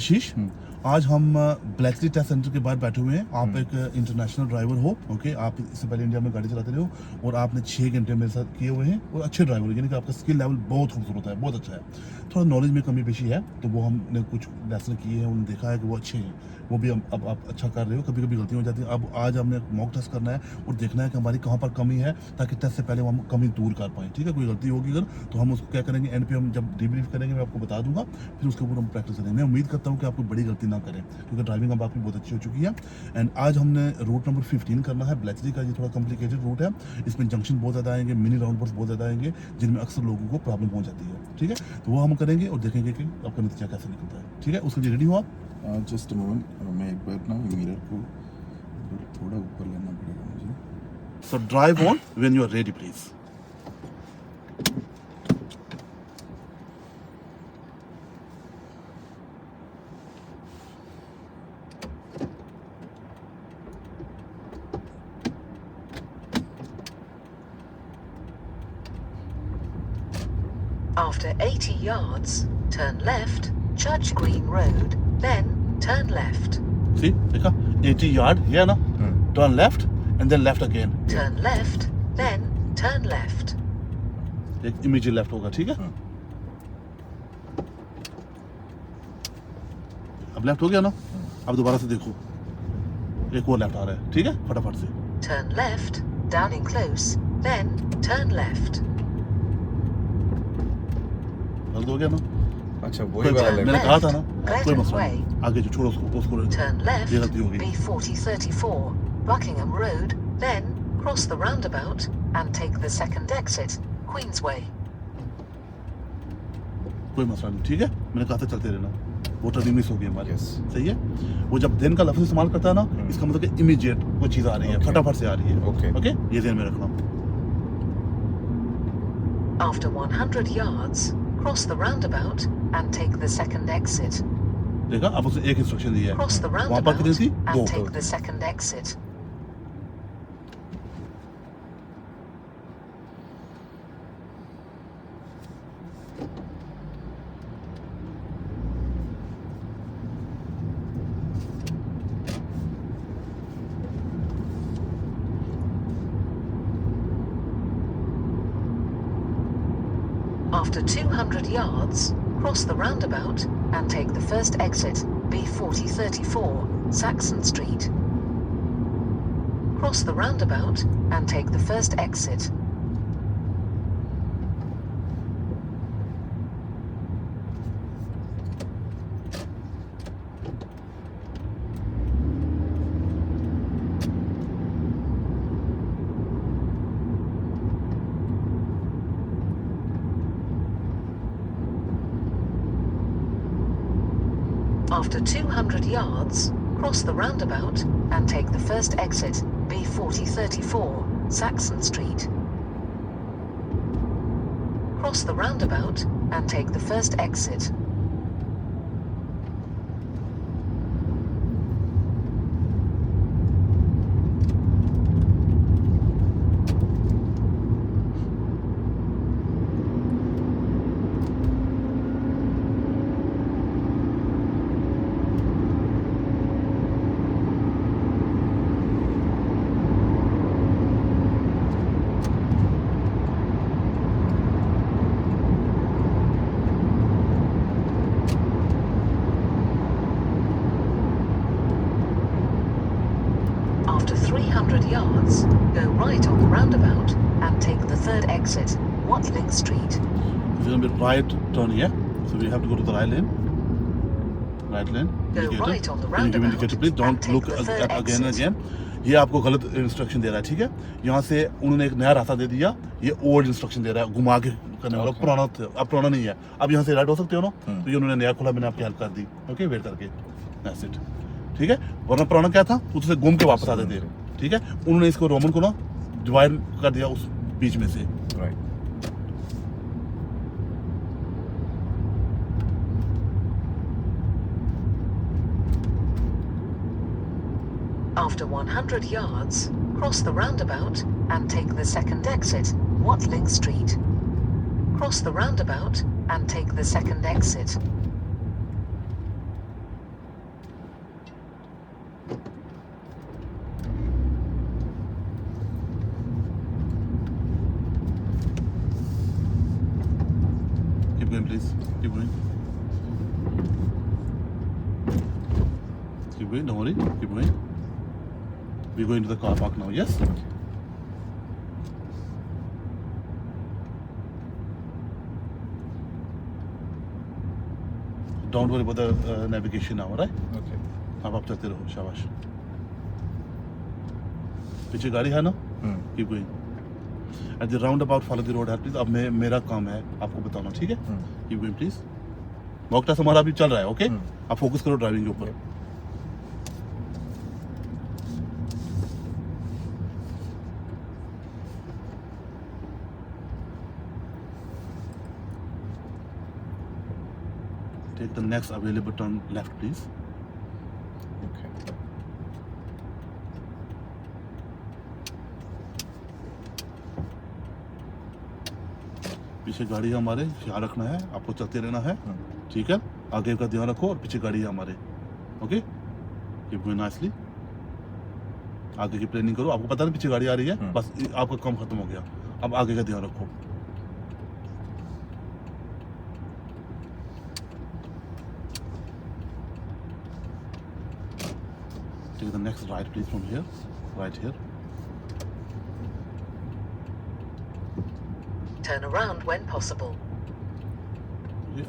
शीश आज हम ब्लैकली टेस्ट सेंटर के बाहर बैठे हुए हैं। आप एक इंटरनेशनल ड्राइवर हो, ओके। आप इससे पहले इंडिया में गाड़ी चलाते रहे हो और आपने 6 घंटे मेरे साथ किए हुए हैं और अच्छे ड्राइवर, यानी कि आपका स्किल लेवल बहुत खूबसूरत है, बहुत अच्छा है। थोड़ा नॉलेज में कमी पेशी है, तो वो हमने कुछ लेसन किए हैं, उन्होंने देखा है कि वो अच्छे हैं, वो भी हम अब आप अच्छा कर रहे हो। कभी कभी गलती हो जाती है। अब आज हमने मॉक टेस्ट करना है और देखना है कि हमारी कहाँ पर कमी है, ताकि टेस्ट से पहले वो हम कमी दूर कर पाएँ। ठीक है, कोई गलती होगी अगर, तो हम उसको क्या करेंगे, एंड पे हम जब डिब्रीफ करेंगे मैं आपको बता दूंगा, फिर उसके ऊपर हम प्रैक्टिस करेंगे। मैं उम्मीद करता हूँ कि आपको बड़ी गलती ना करें, क्योंकि ड्राइविंग अब आपकी बहुत अच्छी हो चुकी है। एंड आज हमने रूट नंबर 15 करना है ब्लैचली का। ये थोड़ा कॉम्प्लिकेटेड रूट है, इसमें जंक्शन बहुत ज़्यादा आएंगे, मिनी राउंड बहुत ज़्यादा आएंगे, जिनमें अक्सर लोगों को प्रॉब्लम हो जाती है। ठीक है, तो वो हम करेंगे और देखेंगे कि आपका नतीजा कैसे निकलता है। ठीक है, उसके लिए रेडी हो आप? जस्ट मोमेंट, मैं एक बार ना मिरर को थोड़ा ऊपर लेना पड़ेगा मुझे। So drive on when you are ready please. After 80 yards, turn left, Church Green Road, then turn left. See देखा, 80 यार्ड ये है ना, turn left and then left again, Turn left, then turn left. एक immediate left होगा। ठीक है, अब left हो गया ना, अब दोबारा से देखो, एक और लेफ्ट आ रहा है। ठीक है, फटाफट से Turn left, Downing Close, then turn left. गलत हो गया ना, अच्छा वही वाला मैंने लेफ्ट। कहा था ना, Left कोई मसला नहीं, way. आगे जो छोड़ो उसको Turn left, ये गलती हो गई। B4034, Buckingham Road, then cross the roundabout and take the second exit, Queensway. कोई मसला नहीं। ठीक है, मैंने कहा था चलते रहना, वो टर्निंग मिस हो गई हमारी। Yes. सही है, वो जब देन का लफ्ज़ इस्तेमाल करता है ना, इसका मतलब कि इमीडिएट कोई चीज़ आ रही है, Okay. फटाफट से आ रही है। Okay. ओके, ये ध्यान में रखना। After 100 yards, cross the roundabout and take the second exit. देखा, अब उसे एक इंस्ट्रक्शन दी है, Cross the वहाँ पर roundabout कितनी थी? and दो। take the second exit. After 200 yards, cross the roundabout and take the first exit, B4034, Saxon Street. Cross the roundabout and take the first exit. After 200 yards, cross the roundabout and take the first exit, B4034, Saxon Street. Cross the roundabout and take the first exit. After 300 yards, go right on the roundabout and take the third exit, Watling Street. This is going to be right turn here, so we have to go to the right lane. Right lane. Go Indicator. right on the Can you give me roundabout indicator, please? Don't and take look the at third again and exit. again. ये आपको गलत instruction दे रहा है। ठीक है, यहाँ से उन्होंने एक नया रास्ता दे दिया, ये ओल्ड इंस्ट्रक्शन दे रहा है, घुमा के करने वाला। Okay. पुराना था, अब पुराना नहीं है। अब यहाँ से राइट हो सकते हो ना, तो ये उन्होंने नया खोला, मैंने आपकी हेल्प कर दी। ओके, वेट करके, दैट्स इट। ठीक है, वरना पुराना क्या था, उससे घूम के वापस आते थे। ठीक है, उन्होंने इसको रोमन को ना डिवाइड कर दिया उस बीच में से। Right. After 100 yards, cross the roundabout and take the second exit, Watling Street. Cross the roundabout and take the second exit. Keep going, don't worry. Keep going. We're going to the car park now, yes? Don't worry about the navigation now, right? Okay अब आप चलते रहो, शाबाश. पीछे गाड़ी है ना? Keep going. At the roundabout, follow the road, please. अब मेरा काम है आपको बताना, ठीक है? Keep going, please. Mock test हमारा अभी चल रहा है, ओके? आप फोकस करो ड्राइविंग के ऊपर. Take the next available turn left, please. Okay पीछे गाड़ी है हमारे, ख्याल रखना है, आपको चलते रहना है, ठीक है? आगे का ध्यान रखो और पीछे गाड़ी है हमारे, ओके? Keep going nicely. आगे की प्लानिंग करो, आपको पता नहीं पीछे गाड़ी आ रही है, बस आपका काम खत्म हो गया. अब आगे का ध्यान रखो. Take the next right, please, from here, right here. Turn around when possible.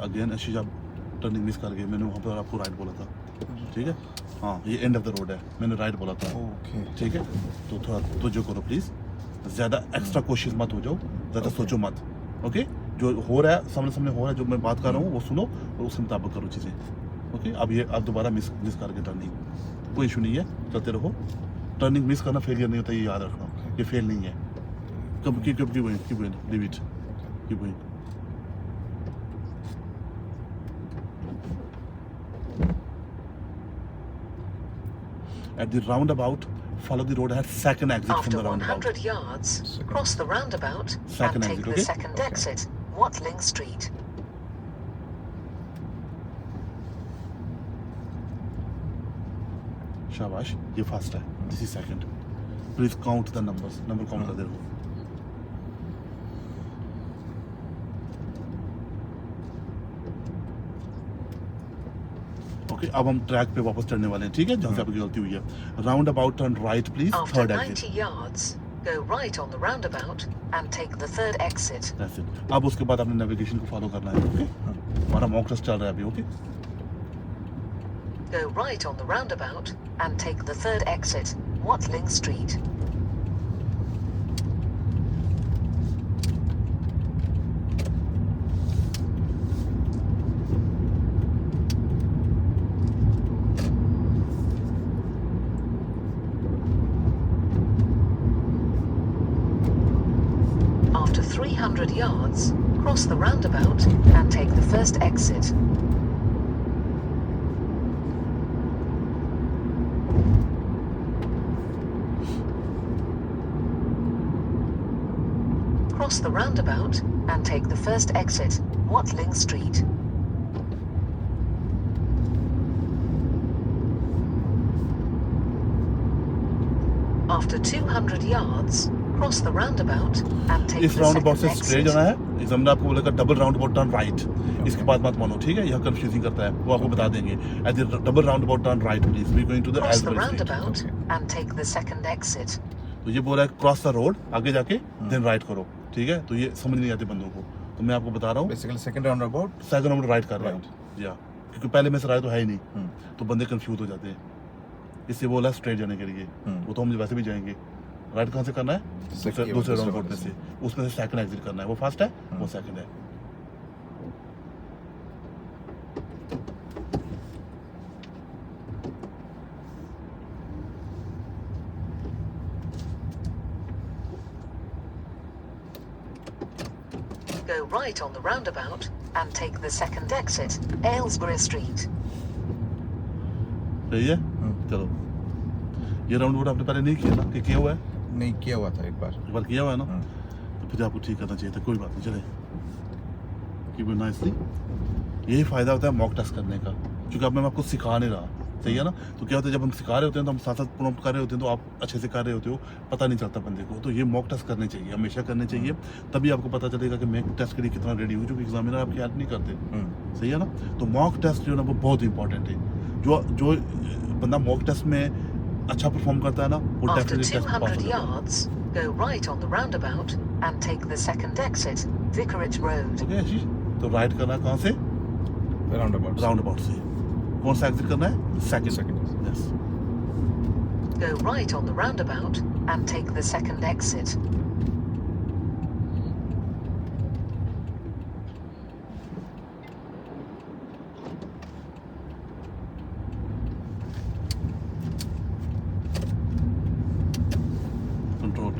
Again ऐसी जब टर्निंग मिस कर गए, मैंने वहाँ पर आपको राइट बोला था, ठीक है? हाँ, ये एंड ऑफ द रोड है, मैंने राइट बोला था, ओके ठीक है? तो थोड़ा तो जो करो प्लीज, ज़्यादा एक्स्ट्रा कोशिश मत हो जाओ, ज़्यादा सोचो मत, ओके? जो हो रहा है सामने सामने हो रहा है, जो मैं बात कर रहा हूँ वो सुनो और उसके मुताबिक करो चीज़ें, ओके? अब ये आप दोबारा मिस कर गए टर्निंग, कोई इशू नहीं है, चलते रहो. टर्निंग मिस करना फेलियर नहीं होता, ये याद रखना, ये फेल नहीं है. कब की leave it, keep going. At the roundabout, follow the road ahead, second exit from After the roundabout. 100 yards, cross the roundabout Second and take exit, the okay? second exit, Watling Street. शाबाश, ये fast है, this is second. Please count the numbers, number count करते रहो. Okay, अब हम track पे वापस चढ़ने वाले हैं, ठीक है? जहाँ से आपकी गलती हुई है. Round about turn right please, After third 90 exit. yards, go right on the roundabout and take the third exit. That's it. अब उसके बाद आपने नेविगेशन को फॉलो करना है, ओके? हमारा मॉक टेस्ट चल रहा है अभी, okay? Go right on the roundabout and take the third exit, Watling Street. After 300 yards, cross the roundabout and take the first exit. Cross the roundabout and take the first exit, Watling Street. After 200 yards, cross the roundabout and take इस the round about second से straight exit. जाना है. इस हमने आपको बोला था double roundabout turn right. इसके बाद मत मानो, ठीक है? यह कंफ्यूजिंग करता है, वो आपको बता देंगे. At the double roundabout turn right please, we going to the Cross the Albert street. roundabout and take the second exit. तो ये बोल रहा है क्रॉस द रोड, आगे जाके देन राइट करो, ठीक है? तो ये समझ नहीं आते बंदों को, तो मैं आपको बता रहा हूँ. Basically second round about second round right कर रहा है, या क्योंकि पहले में से राइट तो है ही नहीं, हम्म। तो बंदे कंफ्यूज हो जाते हैं. इससे बोला स्ट्रेट जाने के लिए, वो तो हम वैसे भी जाएंगे. राइट कहाँ से करना है? दूसरे राउंड अबाउट में से, उसमें से सेकंड एग्जिट करना है. वो फर्स्ट है, वो सेकंड है. Go right on the roundabout and take the second exit, Aylesbury Street. सही है? चलो, ये राउंड अबाउट आपने पहले नहीं किया ना, कि किया हुआ है? नहीं किया हुआ था एक बार. एक बार किया हुआ है ना, हाँ. तो फिर आपको ठीक करना चाहिए था. कोई बात नहीं, चले. Keep it nicely. यही फायदा होता है मॉक टेस्ट करने का, क्योंकि अब मैं आपको सिखा नहीं रहा, सही है ना? तो क्या होता है, जब हम सिखा रहे होते हैं तो हम साथ साथ प्रॉम्प्ट कर रहे होते हैं, तो आप अच्छे से कर रहे होते हो, पता नहीं चलता बंदे को. तो ये मॉक टेस्ट करने चाहिए, हमेशा करने चाहिए, तभी आपको पता चलेगा कि मैं टेस्ट के लिए कितना रेडी हूँ, क्योंकि एग्जामिनर आपकी हेल्प नहीं करते, सही है ना? तो मॉक टेस्ट जो है ना वो बहुत इंपॉर्टेंट है. जो बंदा मॉक टेस्ट में अच्छा परफॉर्म करता है ना, वो After डेफिनेटली टेस्ट पास 200 हो जाता है। yards, go right on the roundabout and take the second exit, Vicarage Road. Okay Ashish, तो राइट करना है कहाँ से? राउंड अबाउट राउंड अबाउट से। कौन सा एग्जिट करना है? Second. Second. Yes. Go right on the roundabout and take the second exit. Control.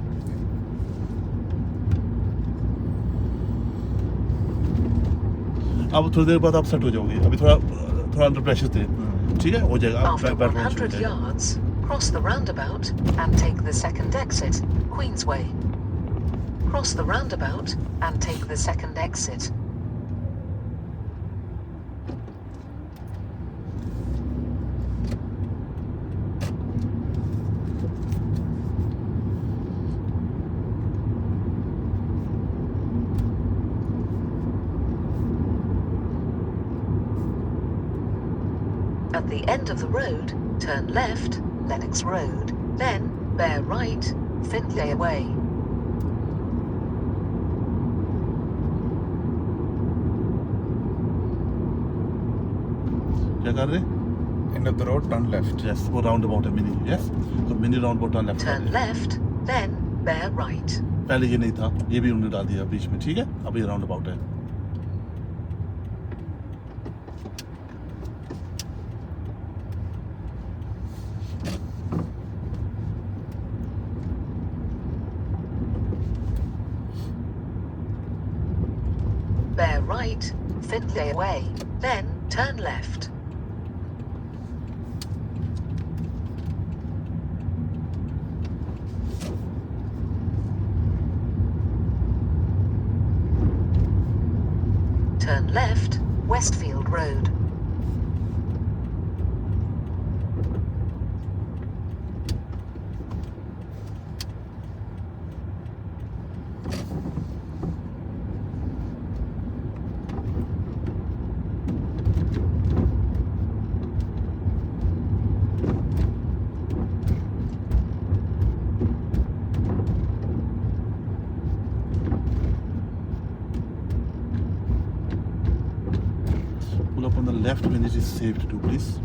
अब थोड़ी देर बाद आप सेट हो जाओगे, अभी थोड़ा अंडर प्रेशर थे, ठीक है, हो जाएगा। आप After बैठ होना शुरू हो 100 जाएगा। yards, cross the roundabout and take the second exit, Queensway. Cross the roundabout and take the second exit. At the end of the road, turn left, Lennox Road, then bear right, Findlay Way. क्या कर रहे? End of the road, turn left. Yes, वो round about है mini. Yes, तो mini round about turn left. Turn left, then bear right. पहले ये नहीं था, ये भी उन्होंने डाल दिया बीच में, ठीक है। अब ये राउंड अबाउट है। Bear right, Findlay Way, then turn left. Turn left, Westfield Road. Pull up on the left when it is safe to do, please.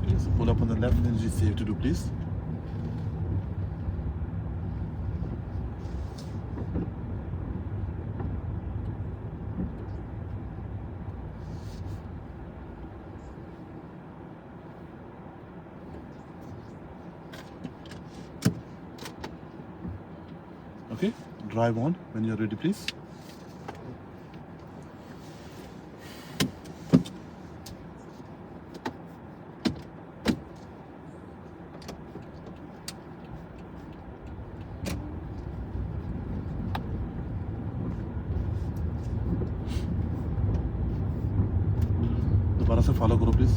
Okay, so pull up on the left when it is safe to do, please. Okay, drive on when you're ready, please. दोबारा से follow करो please.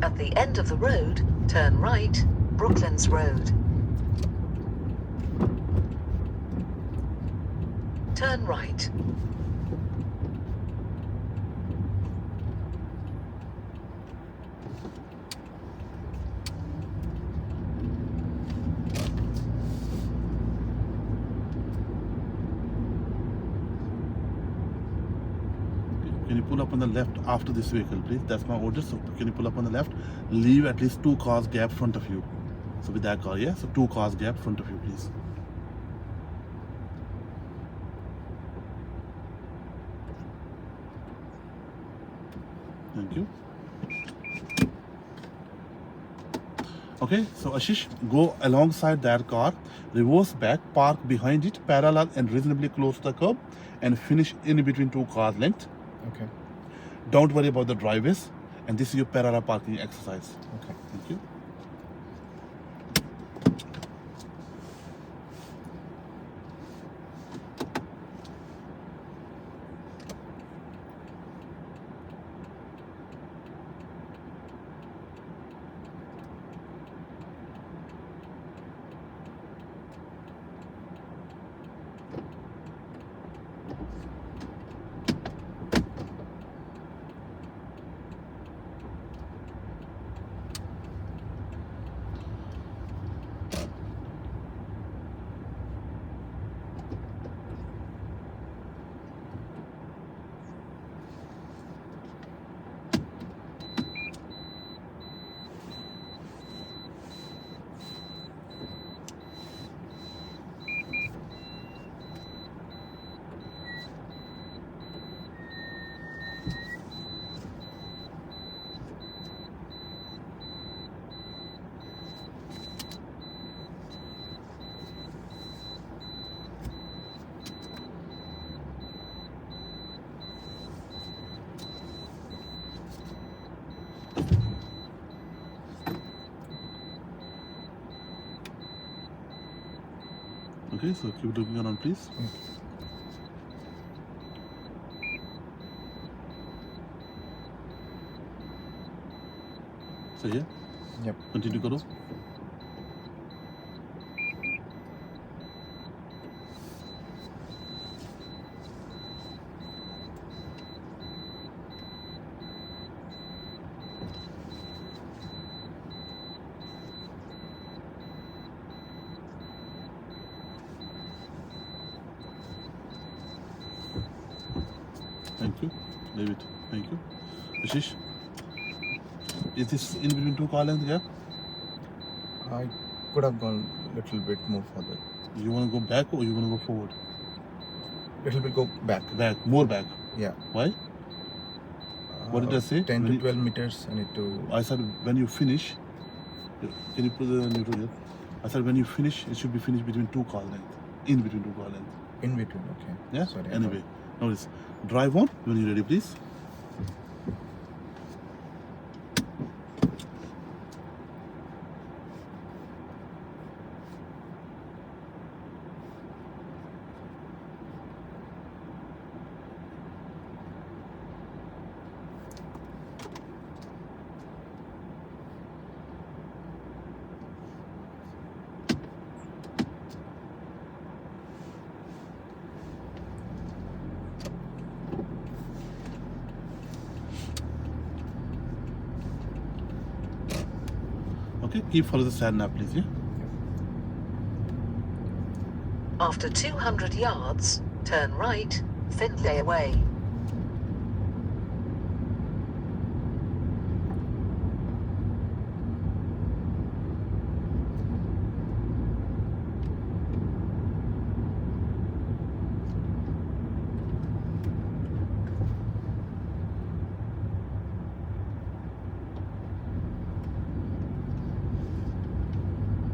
At the end of the road, turn right, Brooklands Road. Turn right. Can you pull up on the left after this vehicle, please? That's my order. So can you pull up on the left? Leave at least 2 cars gap front of you. So with that car, yeah. So 2 cars gap front of you, please. Thank you. Okay, so Ashish, go alongside that car, reverse back, park behind it, parallel and reasonably close to the curb, and finish in between 2 cars length. Okay. Don't worry about the driveways, and this is your parallel parking exercise. Okay. Thank you. Okay, so keep looking around, please. सही है, Yep. Continue करो. Thank you, David. Thank you. Ashish, is this in between two car length gap? I could have gone little bit more further. You want to go back or you want to go forward? Little bit go back. Back, more back. Yeah. Why? What did I say? 10 When to you- 12 meters. I need to. I said when you finish, can you put the neutral here? I said when you finish, it should be finished between two car length, in between two car length. In between. Okay. Yeah. Sorry. Anyway, notice. Drive on when you're ready, please. Okay, keep follow the sand nav, please. Yeah. After 200 yards, turn right, Findlay Way.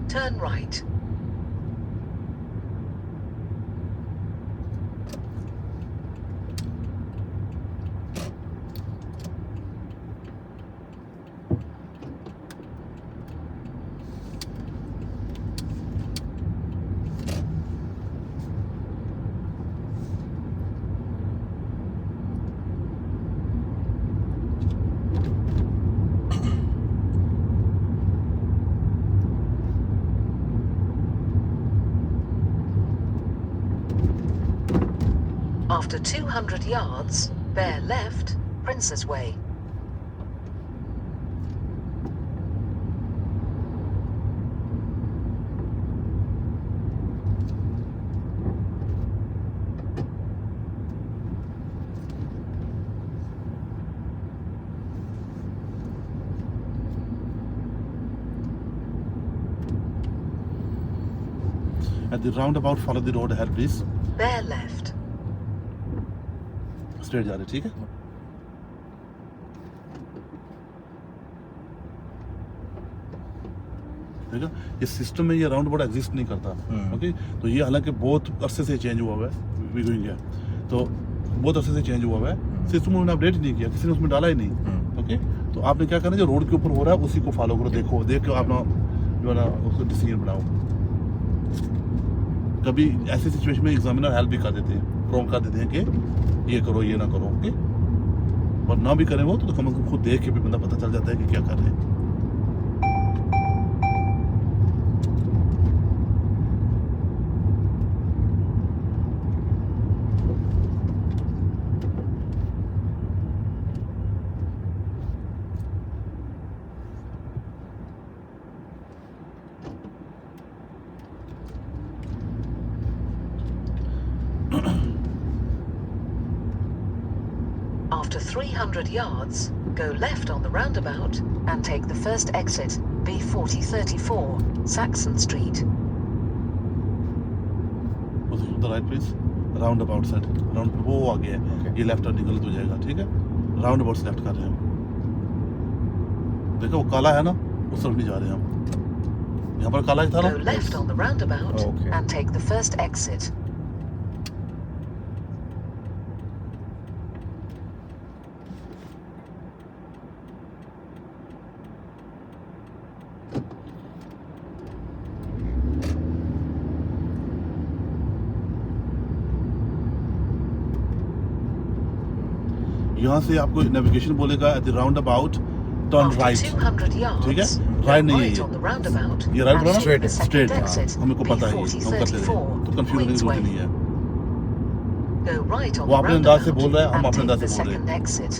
Turn right. After 200 yards, bear left, Princess Way. At the roundabout, follow the road ahead, please. Bear left. Straight जा रहे, ठीक है? ठीक है? इस system में ये round about exist नहीं करता. ओके, तो ये हालांकि बहुत अरसे से चेंज हुआ हुआ है, वी गोइंग है, तो बहुत अरसे से चेंज हुआ हुआ है. सिस्टम उन्होंने अपडेट नहीं किया, किसी ने उसमें डाला ही नहीं. ओके, तो आपने क्या करना है, जो रोड के ऊपर हो रहा है उसी को फॉलो करो. देखो, देख के अपना जो है ना उसको डिसीजन बनाओ. कभी ऐसी सिचुएशन में एग्जामिनर हेल्प भी कर देते हैं, प्रॉम्प्ट कर देते हैं कि ये करो, ये ना करो. ओके, और ना भी करें वो तो कम से कम खुद देख के भी बंदा पता चल जाता है कि क्या कर रहे हैं. After 300 yards, go left on the roundabout and take the first exit, B4034, Saxon Street. Position the right, please. Roundabout side. Round वो आगे है. Okay. ये लेफ्ट टर्न गलत हो जाएगा, ठीक है? Roundabout से लेफ्ट कर रहे हैं हम. देखो वो काला है ना, उस तरफ नहीं जा रहे हैं हम. यहाँ पर काला ही था ना. Go left on the roundabout Okay. and take the first exit. यहाँ से आपको नेविगेशन बोलेगा at the round about turn After right 200 yards, ठीक है go राइट नहीं है right on the roundabout ये राइट and बोला take the Straight second है, exit, हमको पता है ये, हम करते रहे तो कंफ्यूज होने की जरूरत नहीं है Go right on वो the अपने अंदाज से बोल roundabout रहा है हम and अपने take अंदाज the से बोल रहे second हैं exit.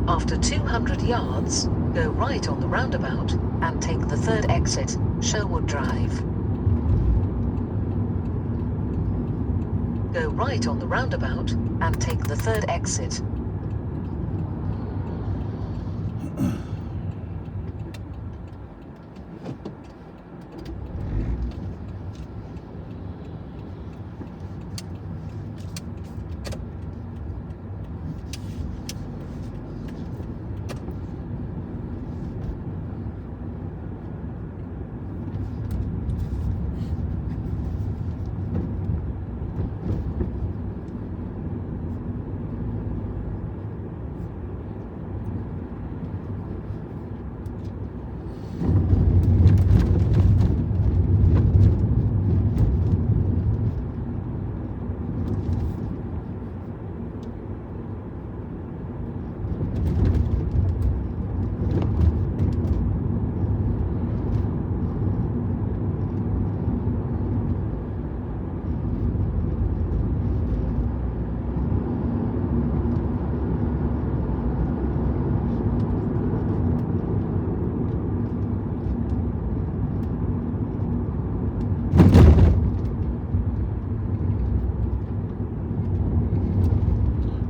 After 200 yards, go right on the roundabout and take the third exit, Sherwood Drive. Go right on the roundabout and take the third exit.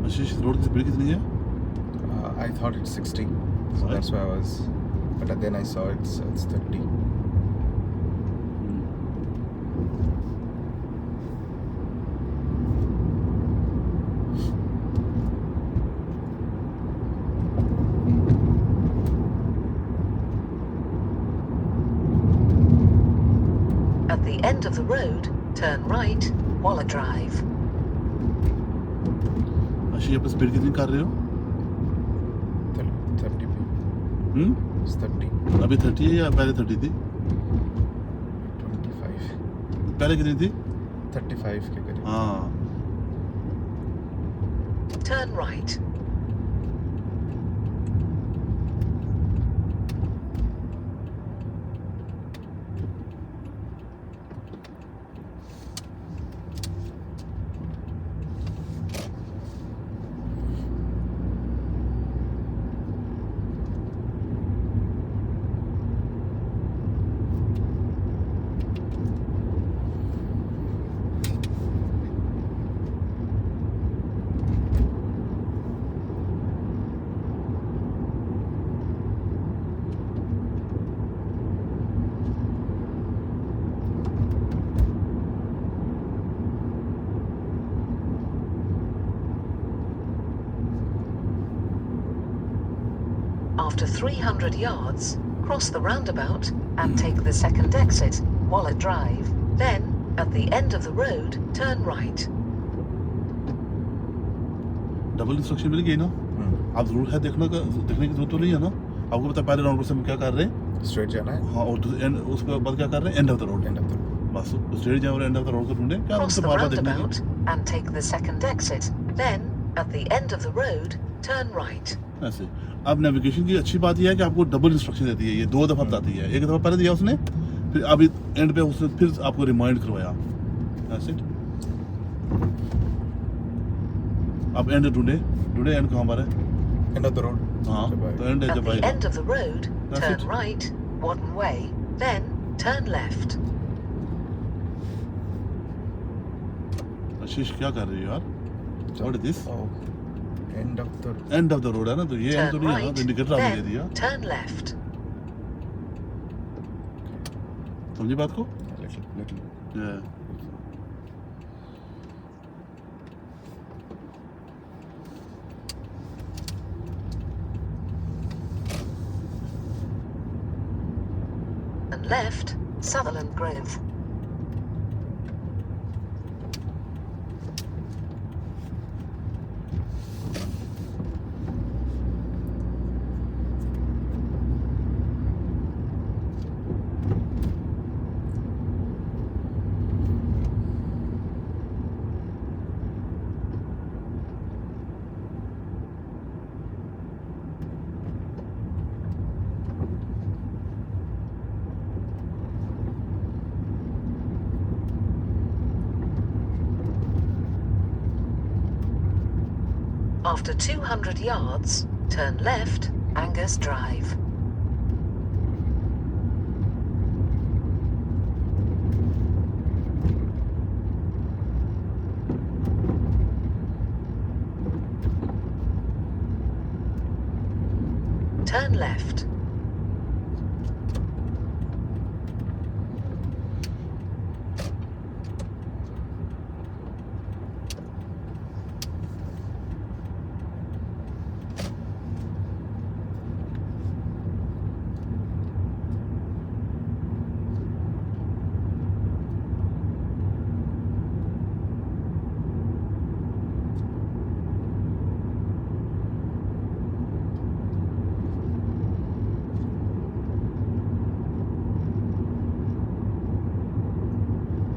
Ashish road की speed कितनी है I thought it's 60, so Right. that's why I was. But then I saw it's 30. At the end of the road, turn right, Waller Drive. आशीष आप speed कितनी कर रहे हो 30 पे. It's 30. अभी 30 है या पहले 30 थी 25. पहले कितनी थी 35 के करीब. हाँ Turn right. After 300 yards, cross the roundabout and take the second exit, Waller Drive. Then, at the end of the road, turn right. Double instruction मिल गई ना आप जरूर है देखने की जरूरत तो नहीं है ना आपको पता है पहले राउंड से हम क्या कर रहे हैं Straight जाना है. हाँ और उसके बाद क्या कर रहे हैं end of the road End of the road. बस स्ट्रेट जाए और एंड ऑफ द रोड को ढूंढे क्या Cross उससे the बार बार देखने roundabout की and take the second exit. Then, at the end of the road, turn right. ऐसे अब नेविगेशन की अच्छी बात यह है कि आपको डबल इंस्ट्रक्शन देती है ये 2 दफा बताती है एक दफा पहले दिया उसने फिर अभी एंड पे उसने फिर आपको रिमाइंड करवाया ऐसे अब एंड ढूंढे एंड कहाँ पर है End of the road. हाँ तो एंड है At जब the आएगा end of the road, That's turn it. right, one way. Then, turn left. आशीष क्या कर रही हो यार what is this Oh. End of the road. End of the road है ना तो ये एंड तो Turn नहीं है ना right, तो इंडिकेटर आपने दे then दिया turn left. समझी बात को Little. Yeah. And left, Sutherland Grove. After 200 yards, turn left, Angus Drive. Turn left.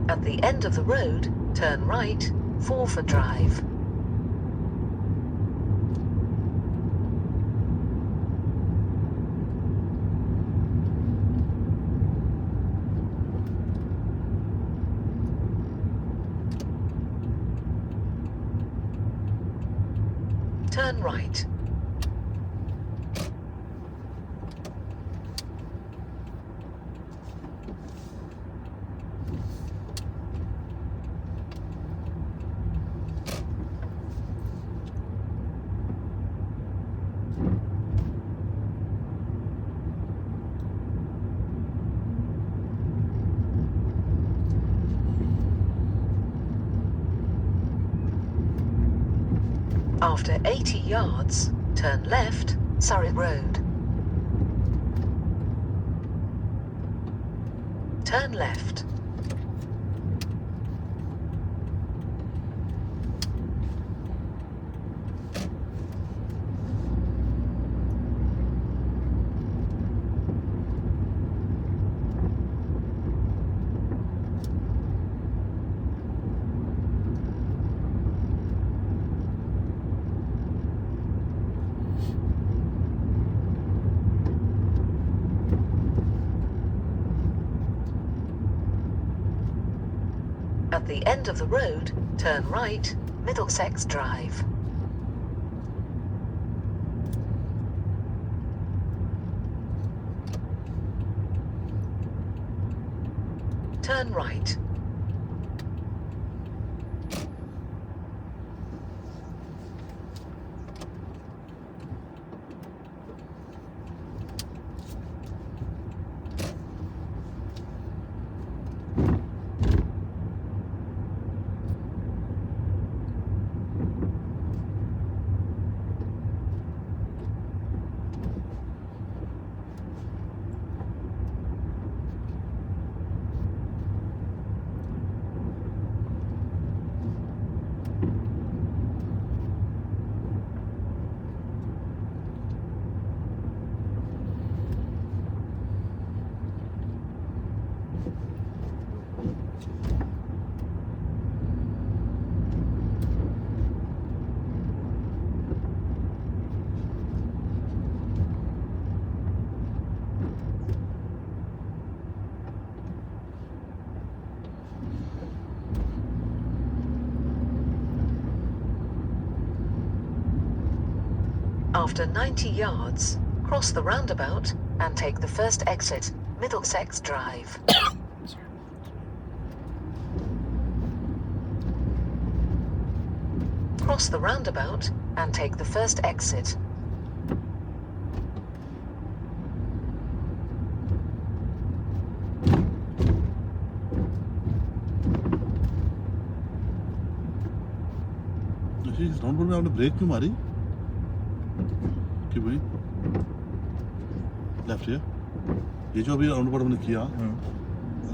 At the end of the road, turn right, Forfar Drive. Turn right. After 80 yards, turn left, Surrey Road. Turn left. At the end of the road, turn right, Middlesex Drive. Turn right. After 90 yards, cross the roundabout and take the first exit, Middlesex Drive. Cross the roundabout and take the first exit. इस round में आपने break क्यों मारी? क्यों भाई? Left है? ये जो अभी राउंड हमने किया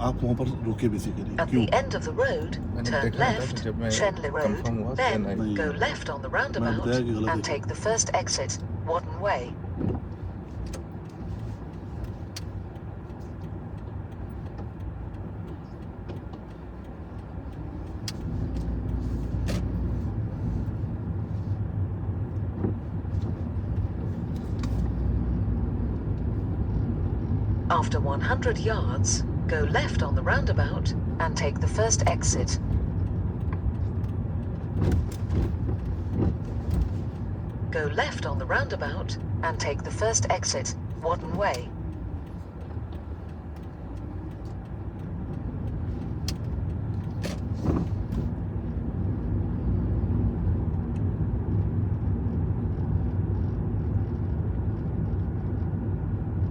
आप वहाँ पर रुके बेसिकली At क्यों? the end of the road, मैंने turn देखा नहीं था, left, जब मैं Shenley Road, confirm हुआ, then then I- go left on the मैंने roundabout बताया कि गलत and है। take the first exit, Wadden Way. After 100 yards, go left on the roundabout and take the first exit. Go left on the roundabout and take the first exit, Wadden Way.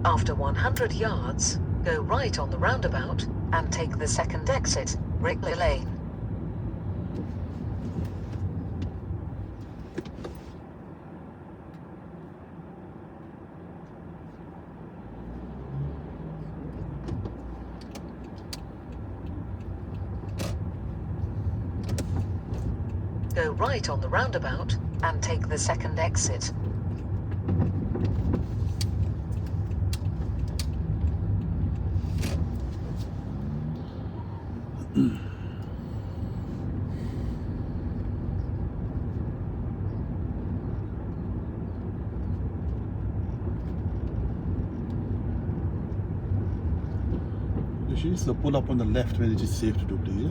After 100 yards, go right on the roundabout and take the second exit, Rickley Lane. Go right on the roundabout and take the second exit. So pull up on the left when it is safe to do, please. Yeah?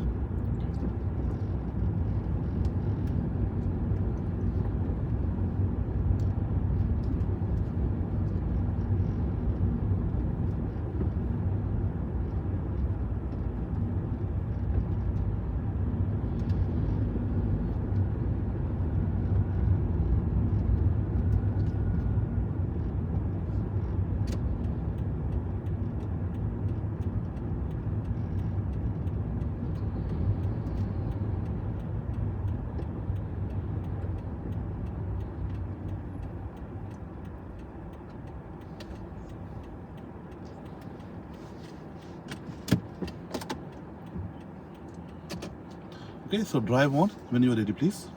Okay, so drive on when you are ready, please.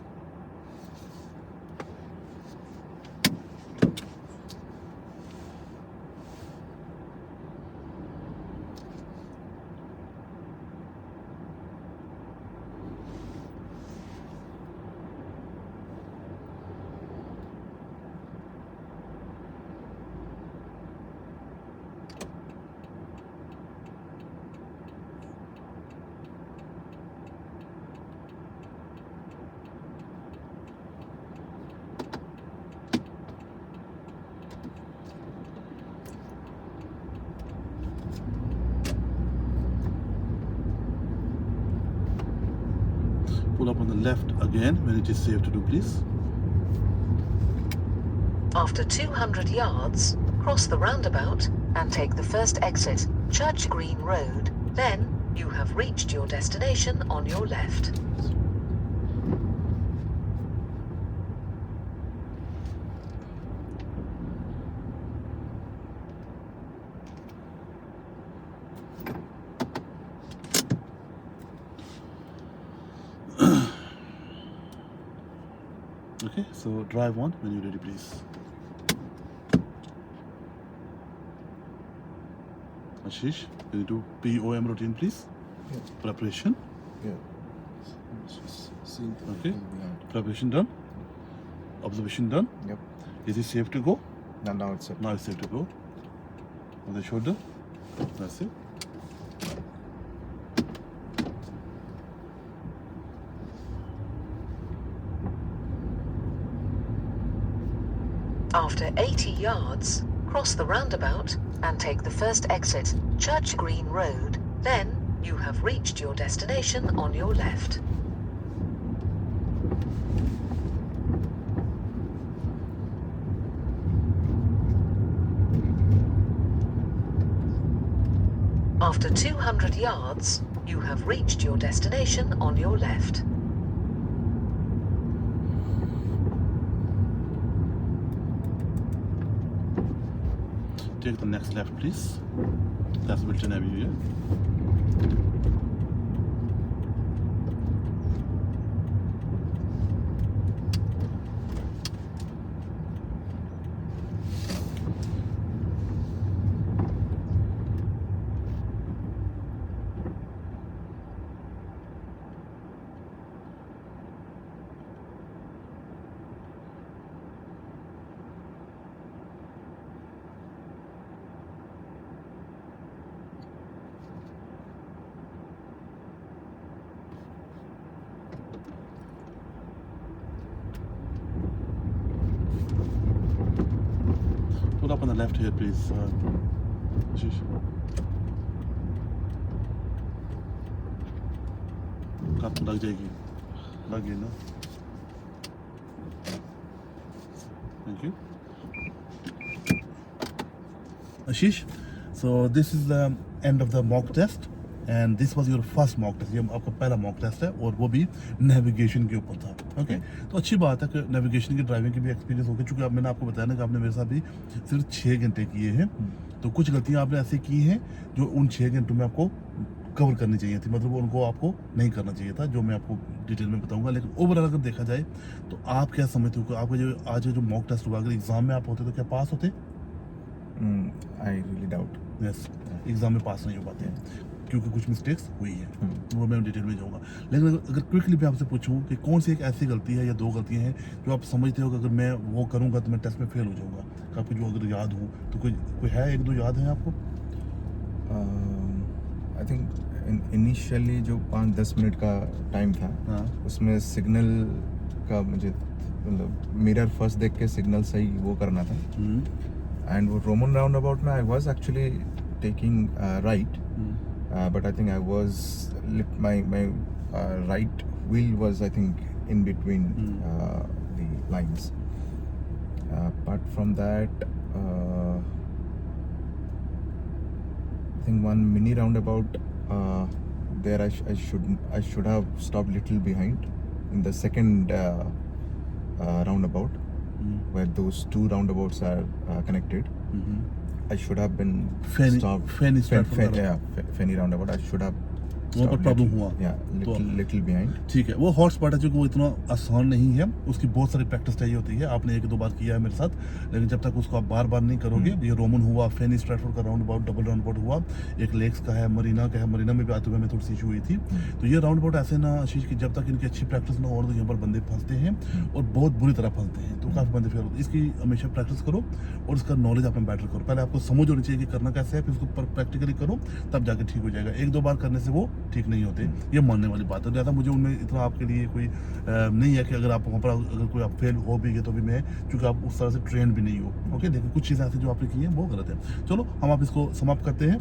Pull up on the left again when it is safe to do, please. After 200 yards, cross the roundabout and take the first exit, Church Green Road. Then you have reached your destination on your left. Okay, so drive on when you're ready, please. Ashish, can you do POM routine, please? Yeah. Preparation. Yeah. Just seeing the Okay. blind. Preparation done. Observation done. Yep. Is it safe to go? Now it's up. Now it's safe to go. On the shoulder. That's it. After 80 yards, cross the roundabout and take the first exit, Church Green Road. Then you have reached your destination on your left. After 200 yards, you have reached your destination on your left. Take the next left, please. That's Wilton Avenue. Yeah? Pull up on the left here, please. Ashish. आपको लग जाएगी, लग गई ना? Thank you. Ashish, so this is the end of the mock test and this was your first mock test. ये आपका पहला mock test है और वो भी नेविगेशन के ऊपर था. ओके तो अच्छी बात है कि नेविगेशन की ड्राइविंग की भी एक्सपीरियंस हो गया, चूंकि अब मैंने आपको बताया ना कि आपने मेरे साथ भी सिर्फ 6 घंटे किए हैं, तो कुछ गलतियां आपने ऐसी की हैं जो उन 6 घंटों में आपको कवर करनी चाहिए थी, मतलब उनको आपको नहीं करना चाहिए था, जो मैं आपको डिटेल में बताऊंगा. लेकिन ओवरऑल अगर देखा जाए तो आप क्या समझते हो कि आपका जो आज जो मॉक टेस्ट हुआ, अगर एग्जाम में आप होते तो क्या पास होते? I really doubt. Yes, exam में पास नहीं हो पाते क्योंकि कुछ मिस्टेक्स हुई है, वो मैं डिटेल में जाऊंगा. लेकिन अगर क्विकली मैं आपसे पूछूं कि कौन सी एक ऐसी गलती है या 2 गलतियां हैं जो आप समझते हो कि अगर मैं वो करूंगा तो मैं टेस्ट में फेल हो जाऊंगा, कि आपको जो अगर याद हो तो कोई है, 1-2 याद है आपको? आई थिंक इनिशियली जो 5-10 मिनट का टाइम था, हाँ. उसमें सिग्नल का मुझे मतलब मिरर फर्स्ट देख के सिग्नल सही वो करना था. एंड वो रोमन राउंड अबाउट में I was actually taking right, but I think I was my right wheel was I think in between the lines. Apart from that, I think one mini roundabout there I should have stopped little behind in the second roundabout where those 2 roundabouts are connected. I should have been stopped. Fenny roundabout. I should have. वहाँ पर problem हुआ. Little behind. ठीक है, वो hot spot है जो वो इतना आसान नहीं है, उसकी बहुत सारी प्रैक्टिस चाहिए होती है. आपने 1-2 बार किया है मेरे साथ, लेकिन जब तक उसको आप बार-बार नहीं करोगे, ये रोमन हुआ, फेनी स्ट्रैटफोर्ड का round about, double round about हुआ, एक लेक्स का है, मरीना का है, मरीना में भी आते हुए हमें थोड़ी सी इशू हुई थी. तो ये राउंड अबाउट ऐसे ना आशीष की जब तक इनकी अच्छी प्रैक्टिस ना हो तो यहाँ पर बंदे फंसते हैं और बहुत बुरी तरह फंसते हैं, तो काफ़ी बंदे फेल होते हैं. इसकी हमेशा प्रैक्टिस करो और इसका नॉलेज अपना बेटर करो. पहले आपको समझ होनी चाहिए कि करना कैसे है, फिर उसको प्रैक्टिकली करो, तब जाके ठीक हो जाएगा. 1-2 बार करने से वो ठीक नहीं होते, ये मानने वाली बात है. ज़्यादा मुझे उनमें इतना आपके लिए कोई नहीं है कि अगर आप वहाँ पर अगर कोई आप फेल हो भी गए तो भी मैं, क्योंकि आप उस तरह से ट्रेन भी नहीं हो. ओके, देखिए कुछ चीज़ें ऐसी जो आपने की हैं वो गलत है. चलो हम आप इसको समाप्त करते हैं.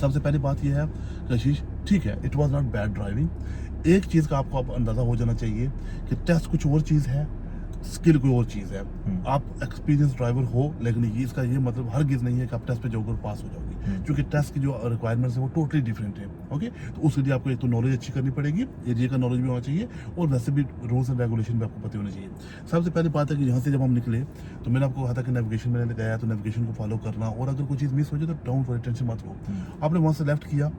सबसे पहली बात यह है कि आशीष, ठीक है, it was not bad driving. एक चीज़ का आपको अंदाज़ा हो जाना चाहिए कि टेस्ट कुछ और चीज़ है, स्किल कोई और चीज़ है. आप एक्सपीरियंस ड्राइवर हो, लेकिन ये इसका ये मतलब हरगिज़ नहीं है कि आप टेस्ट पे जाओगे और पास हो जाओगे, क्योंकि टेस्ट की जो रिक्वायरमेंट्स है वो टोटली डिफरेंट है. ओके, तो उसके लिए आपको एक तो नॉलेज अच्छी करनी पड़ेगी, एरिया का नॉलेज भी होना चाहिए और वैसे भी रूल्स एंड रेगुलेशन भी आपको पता होने चाहिए. सबसे पहली बात है कि यहाँ से जब हम निकले तो मैंने आपको कहा था कि नेविगेशन मैंने गया तो नेविगेशन को फॉलो करना, और अगर कोई चीज़ मिस हो जाए तो डाउन वरी, टेंशन मत लो. आपने वहाँ से लेफ्ट किया,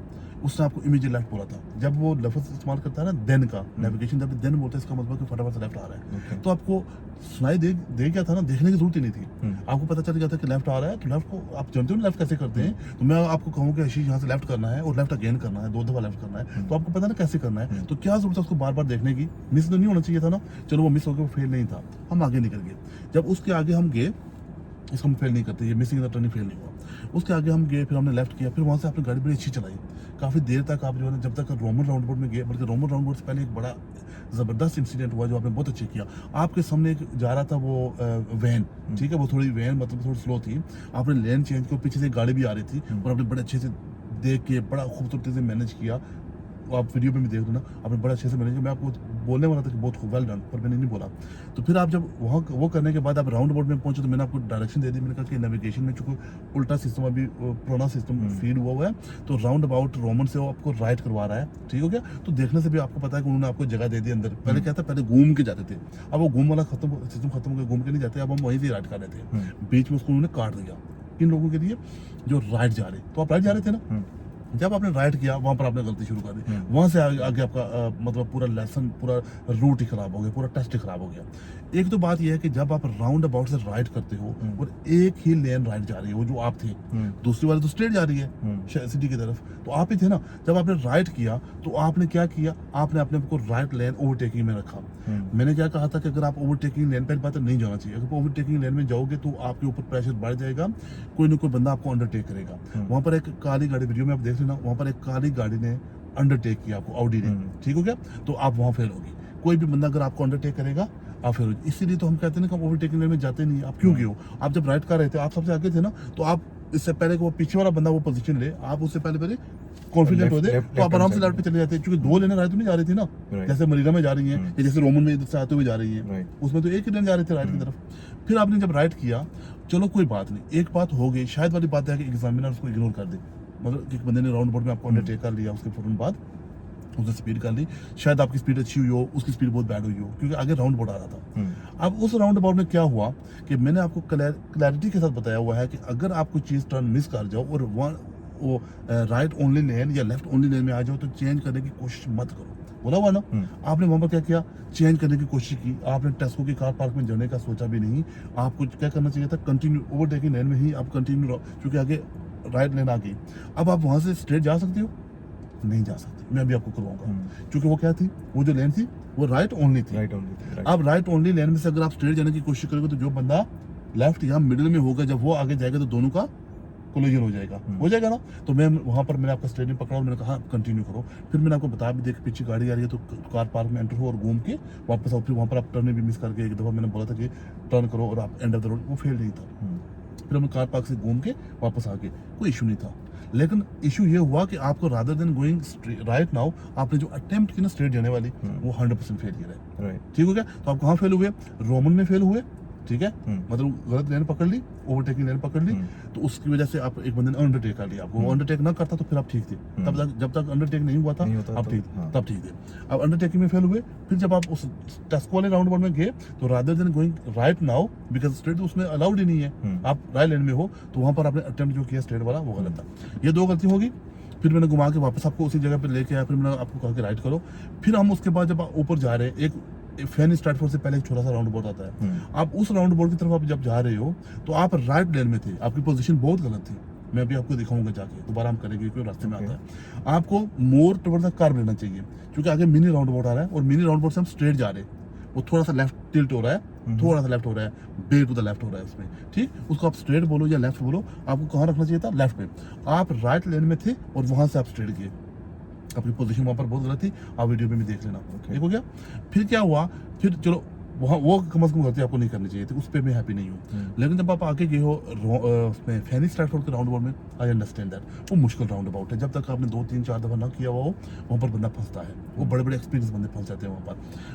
उसने आपको इमीडिएट लेफ्ट बोला था. जब वो लफ्ज़ इस्तेमाल करता है ना देन का, नेविगेशन जब देन बोलते हैं इसका मतलब कि फटाफट से लेफ्ट आ रहा है. तो आपको सुनाई दे क्या था ना, देखने की जरूरत ही नहीं थी. आपको पता चल गया था कि लेफ्ट आ रहा है, तो लेफ्ट को आप जानते हो ना लेफ्ट कैसे करते हैं. तो मैं आपको कहूँ कि आशीष यहाँ से लेफ्ट करना है और लेफ्ट अगेन करना है, 2 दफ़ा लेफ्ट करना है, तो आपको पता ना कैसे करना है. तो क्या जरूरत है उसको बार बार देखने की? मिस तो नहीं होना चाहिए था ना. चलो वो मिस हो गया, वो फेल नहीं था, हम आगे निकल गए. जब उसके आगे हम गए, इसको हम फेल नहीं करते, ये मिसिंग द टर्निंग फेल नहीं हुआ. उसके आगे हम गए, फिर हमने लेफ्ट किया, फिर वहाँ से आपने गाड़ी बड़ी अच्छी चलाई काफ़ी देर तक. आप जो है ना, जब तक रोमन राउंड अबाउट में गए, बल्कि रोमन राउंड अबाउट से पहले एक बड़ा ज़बरदस्त इंसिडेंट हुआ जो आपने बहुत अच्छे किया. आपके सामने एक जा रहा था वो वैन, ठीक है, वो थोड़ी वैन मतलब थोड़ी स्लो थी. आपने लेन चेंज किया, पीछे से गाड़ी भी आ रही थी और आपने बड़े अच्छे से देख के बड़ा खूबसूरती से मैनेज किया. आप वीडियो में भी देख लो ना, आपने बड़ा अच्छे से मैनेज किया. मैं आपको बोलने वाला था कि बहुत वेल डन, पर मैंने नहीं बोला. तो फिर आप जब वहाँ वो करने के बाद आप राउंड अबाउट में पहुंचे तो मैंने आपको डायरेक्शन दे दी. मैंने कहा कि नेविगेशन में चूंकि उल्टा सिस्टम, अभी पुराना सिस्टम फीड हुआ है, तो राउंड अबाउट रोमन से वो आपको राइट करवा रहा है. ठीक हो गया. तो देखने से भी आपको पता है कि उन्होंने आपको जगह दे दी अंदर. पहले क्या था, पहले घूम के जाते थे, अब वो घूम वाला सिस्टम खत्म हो गया, घूम के नहीं जाते, अब हम वहीं से राइट कर रहे थे. बीच में उसको उन्होंने काट दिया किन लोगों के लिए जो राइट जा रहे. तो आप राइट जा रहे थे ना, जब आपने राइट किया वहां पर आपने गलती शुरू कर दी, वहां से आगे आपका मतलब पूरा लेसन, पूरा रूट ही खराब हो गया, पूरा टेस्ट ही खराब हो गया। एक तो बात यह है कि जब आप राउंड अबाउट से राइट करते हो और एक ही लेन राइट जा रही है, वो जो आप थे, दूसरी वाली तो स्ट्रेट जा रही है सिटी की तरफ, तो आप ही थे ना। जब आपने राइट किया तो आपने क्या किया, आपने अपने को राइट लेन ओवरटेकिंग में रखा। मैंने क्या कहा था कि अगर आप ओवरटेकिंग लेन, पहली बात तो नहीं जाना चाहिए। अगर ओवरटेकिंग लेन में जाओगे तो आपके ऊपर प्रेशर बढ़ जाएगा, कोई ना कोई बंदा आपको अंडरटेक करेगा। वहां पर एक काली गाड़ी, वीडियो में आप देख लेना, वहां पर एक काली गाड़ी ने अंडरटेक किया आपको, ऑडी ने, ठीक हो गया, तो आप वहां फेल होगी। कोई भी बंदा अगर आपको अंडरटेक करेगा आप फेल होगी। इसीलिए तो हम कहते हैं ना कि ओवरटेकिंग लेन में जाते नहीं। आप क्यों गए हो? आप जब राइट कर रहे थे, आप सबसे आगे थे ना, तो आप इससे पहले कि वो पीछे वाला बंदा वो पोजीशन ले, आप उससे पहले कॉन्फिडेंट होते तो आप आराम से लेफ्ट पे चले जाते, क्योंकि दो लेने राइट में जा रही थी ना, जैसे मरीना में जा रही है या जैसे रोमन में इधर से आते हुए जा रही है, उसमें तो एक ही लेन जा रहे थे राइट की तरफ। फिर आपने जब राइट किया, चलो कोई बात नहीं, एक बात हो गई, शायद वाली बात है कि एग्जामिनर उसको इग्नोर कर दे, मतलब एक बंदे ने राउंड बोर्ड में आपको अंडरटेक कर लिया, उसके फौरन बाद उसने स्पीड कर ली, शायद आपकी स्पीड अच्छी हुई हो, उसकी स्पीड बहुत बैड हुई हो, क्योंकि आगे राउंड बोर्ड आ रहा था। अब उस राउंड अबाउट में क्या हुआ कि मैंने आपको क्लैरिटी के साथ बताया हुआ है कि अगर आप कोई चीज़ टर्न मिस कर जाओ और वो राइट ओनली लेन या लेफ्ट ओनली लेन में आ जाओ, तो चेंज करने की कोशिश मत करो। बोला हुआ ना, आपने वहां पर क्या किया, चेंज करने की कोशिश की। आपने टेस्को की कार पार्क में जाने का सोचा भी नहीं। आपको क्या करना चाहिए था, कंटिन्यू ओवरटेकिंग लेन में ही आप कंटिन्यू, क्योंकि आगे राइट लेन आ गई। अब आप वहां से स्ट्रेट जा सकते हो? नहीं जा सकते, मैं अभी आपको करवाऊंगा, क्योंकि वो क्या थी, वो जो लेन थी वो राइट ओनली थी। अब राइट ओनली लेन में से अगर आप स्ट्रेट जाने की कोशिश करोगे तो जो बंदा लेफ्ट या मिडिल में होगा, जब वो आगे जाएगा तो दोनों का कोलिजन हो जाएगा ना। तो मैं वहां पर मैंने आपका स्ट्रेट में पकड़ा और मैंने कहा कंटिन्यू करो। फिर मैंने आपको बता भी दिया कि पीछे गाड़ी आ रही है, तो कार पार्क में एंटर हो और घूम के वापस आओ। फिर वहां पर आप टर्न भी मिस करके, एक दफा मैंने बोला था कि टर्न करो और आप एंड ऑफ द रोड, वो फेल नहीं था। फिर हमने कार पार्क से घूम के वापस आ गए, कोई इशू नहीं था। लेकिन इशू ये हुआ कि आपको rather than going right now, आपने जो अटेम्प्ट की ना स्ट्रेट जाने वाली, वो 100% फेलियर है। ठीक हो गया? तो आप कहाँ फेल हुए? रोमन में फेल हुए, ठीक है, मतलब गलत लेन पकड़ ली, ओवरटेकिंग लेन पकड़ ली, तो उसकी वजह से आप एक बंदे ने अंडरटेक कर लिया। आपको वो अंडरटेक ना करता तो फिर आप ठीक थे। तब तक जब तक अंडरटेक नहीं हुआ था आप ठीक थे, तब ठीक थे। अब अंडरटेकिंग में फेल हुए, फिर जब आप उस टेस्को वाले राउंड में गए, तो rather than going right now, because straight उसमें अलाउड ही नहीं है, आप राइट लेन में हो, तो वहां पर आपने अटेम्प्ट जो किया स्ट्रेट वाला, वो गलत था। ये दो गलती होगी। फिर मैंने घुमा के वापस आपको उसी जगह पे लेके आया, फिर मैंने आपको कहा कि राइट करो। फिर हम उसके बाद जब ऊपर जा रहे हैं, एक फैनी स्ट्रैटफोर्ड से पहले एक छोटा सा राउंड बोर्ड आता है, आप उस राउंड बोर्ड की तरफ आप जब जा रहे हो, तो आप राइट लेन में थे, आपकी पोजीशन बहुत गलत थी। मैं अभी आपको दिखाऊंगा जाके, दोबारा हम करेंगे क्योंकि रास्ते में आता है। आपको मोर टुवर्ड्स द कर्व लेना चाहिए, क्योंकि आगे मिनी राउंड बोर्ड आ रहा है और मिनी राउंड बोर्ड से हम स्ट्रेट जा रहे हैं, वो थोड़ा सा लेफ्ट टिल्ट हो रहा है, थोड़ा सा लेफ्ट हो रहा है, बेर टू द लेफ्ट हो रहा है उसमें, ठीक। उसको आप स्ट्रेट बोलो या लेफ्ट बोलो, आपको कहाँ रखना चाहिए था? लेफ्ट में। आप राइट लेन में थे और वहां से आप स्ट्रेट गए, अपनी पोजीशन वहां पर बहुत गलत थी, आप वीडियो में भी देख लेना। ठीक हो गया? फिर क्या हुआ, फिर चलो वहाँ वो कम से कम गलती आपको नहीं करनी चाहिए थी, उस पर मैं हैप्पी नहीं हूँ। लेकिन जब आप आगे गए हो उसमें फैनी स्ट्रैटफोर्ड के राउंड अबाउट में, आई अंडरस्टैंड दैट वो मुश्किल राउंड अबाउट है। जब तक आपने 2-3-4 दफा ना किया हुआ हो, वहाँ पर बंदा फंसता है, वो बड़े बड़े एक्सपीरियंस बंदे फंस जाते हैं